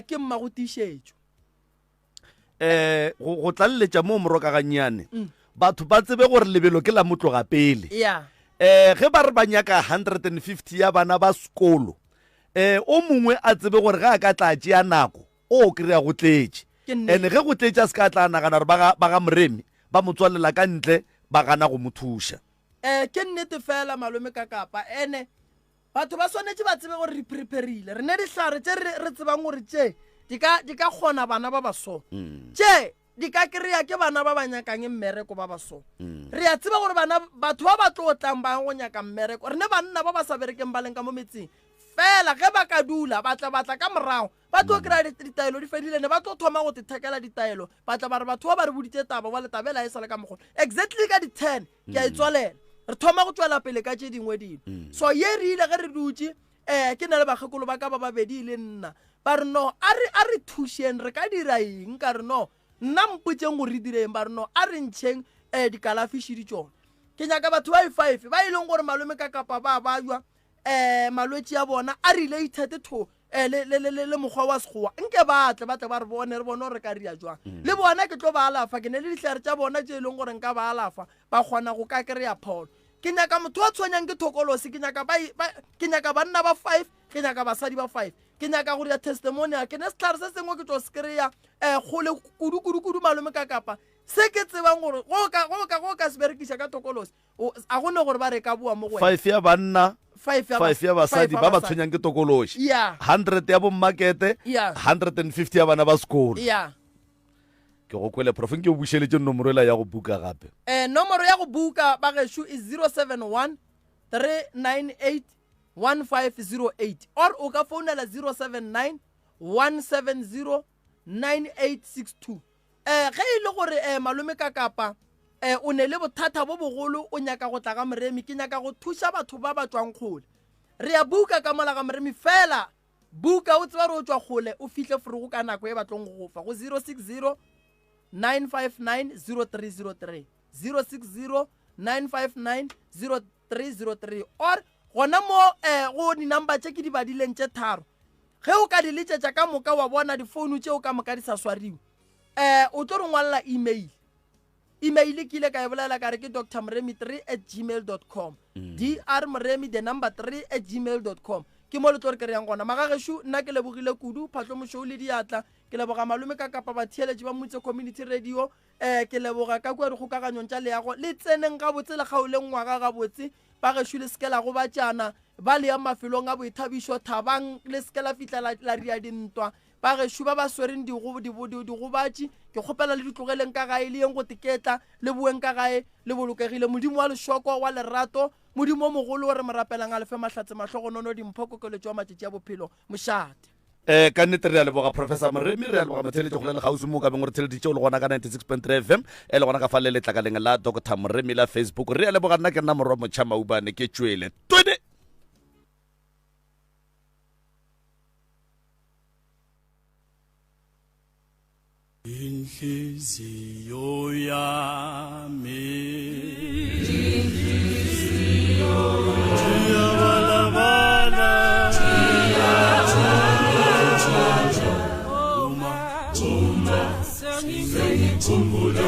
ke mma go tišetšo go tlalletša mo Moroka gannyane batho ba tsebe gore lebelo ke la motloga pele ge ba re ba nyaka 150 ya bana ba sekolo o mongwe a tsebe gore ga a ka tla tšea nako o kry-a go tletše and ge go tletša se ka tla nagana gore ba ga Moremi ba mo tswalela ka ntle ba gana go mo thuša ke nnete fela malome ka kapa ene batho ba swanetše ba tsebe gore re preparile re ne dihlare tše re tsebang gore tše di ka kgona bana ba baso tše di ka kry-a ke bana ba ba nyakang mmereko ba baso re a tseba gore batho ba ba tlo tlang ba go nyaka mmereko re ne banna ba ba sa berekeng ba leng ka mo metseng fela ge ba ka dula batla ka morago ba tlo kry-a ditaelo di fedile ne ba tlo thoma go tithekela ditaelo batla ba re batho ba ba re boditse taba ba letabela e sa le ka mogolo exactly ka di-10 ke a itswalela re thoma go tswela pele ka tse dingwe dino so ye re ile ge re dutse ke na le bagekolo ba ka ba babedi le nna ba re no a re thušeng re ka dira eng ka re no nna mpotseng go re direng ba re no a re ntšheng dikalafiši di tsone ke nyaka batho ba 5 ba ileng gore malome ka kapa ba jwa malwetse ya bona a related to le mokgwa wa sekgowa nke batle ba re bone re ka ria jwang le bona ke tlo ba alafa ke ne le dihlare tša bona tše ileng gore nka ba alafa ba kgona go ka kry-a pholo ke nyaka motho wa tshwanyang ke thokolosi ke nyaka banna ba 5 ke nyaka basadi ba 5 ke nyaka go ria testimonial ke ne setlhare se sengwe ke tlo se kry-a gole kudu malome ka kapa se ke tsebang gore go ka se berekiša ka thokolosi a gone gore ba re ka bua mo go 5 ya banna 5 ya basadi ba ba tshwenyang ke tokološi 100 ya bommakete 150 ya bana ba sekolo ke go kwele prof ke o bušeletše nomoro ela ya go buka gape nomoro ya go buka ba gešo is 071 398 1508 or o ka founela 079 170 9862 ge e le gore malome ka kapa o ne le bothata bo bogolo o nyaka go tla ga Moremi ke nyaka go thuša batho ba ba tswang kgole re ya buka ka mola ga Moremi fela buka o tseba re o tswa kgole o fihle forogo ka nako e batlong go gofa go 060 959 0303 060 959 0303 or gona mo go di-number tše ke di badileng tše tharo ge o ka di letšetša ka moka wa bona difounu tšeo ka moka di sa swariwe o tlo re ngwalela email ke ile ka e bolela ka re ke drmoremi3@gmail.com drmoremi the number 3@gmail.com ke mo le tlo re ke reyang gona magagesho nna ke lebogile kudu phatlo mošo le diatla ke leboga malome ka kapa batheeletši ba motse community radio ke leboga ka kua dikgokaganyong tša leago le tseneng gabotse le kgaoleng ngwaga gabotse ba gesho le seke la go batšana ba le ya mafelong a boithabišo thabang le seke la fihla la ria dintwa ba gesho ba ba swereng digobatši ke kgopela le ditlogeleng ka gae le yeng go teketla le bueng ka gae le bolokegile modimo wa lešoko wa lerato modimo o mogolo o re morapelang a lefe mahlatse mahlogonono dimphokokeletšo wa matšatši a bophelo mošate ka nnete re a leboga professor Moremi re a leboga motheletše go le legausi mo ka beng gore theleditše o le gona ka 96.3 FM le gona ka fa le letlakaleng la Dr. Moremi la Facebook re a leboga nna ke nna morwa motšha maubane ke tšwele twede inhliziyo yami Singikhumbula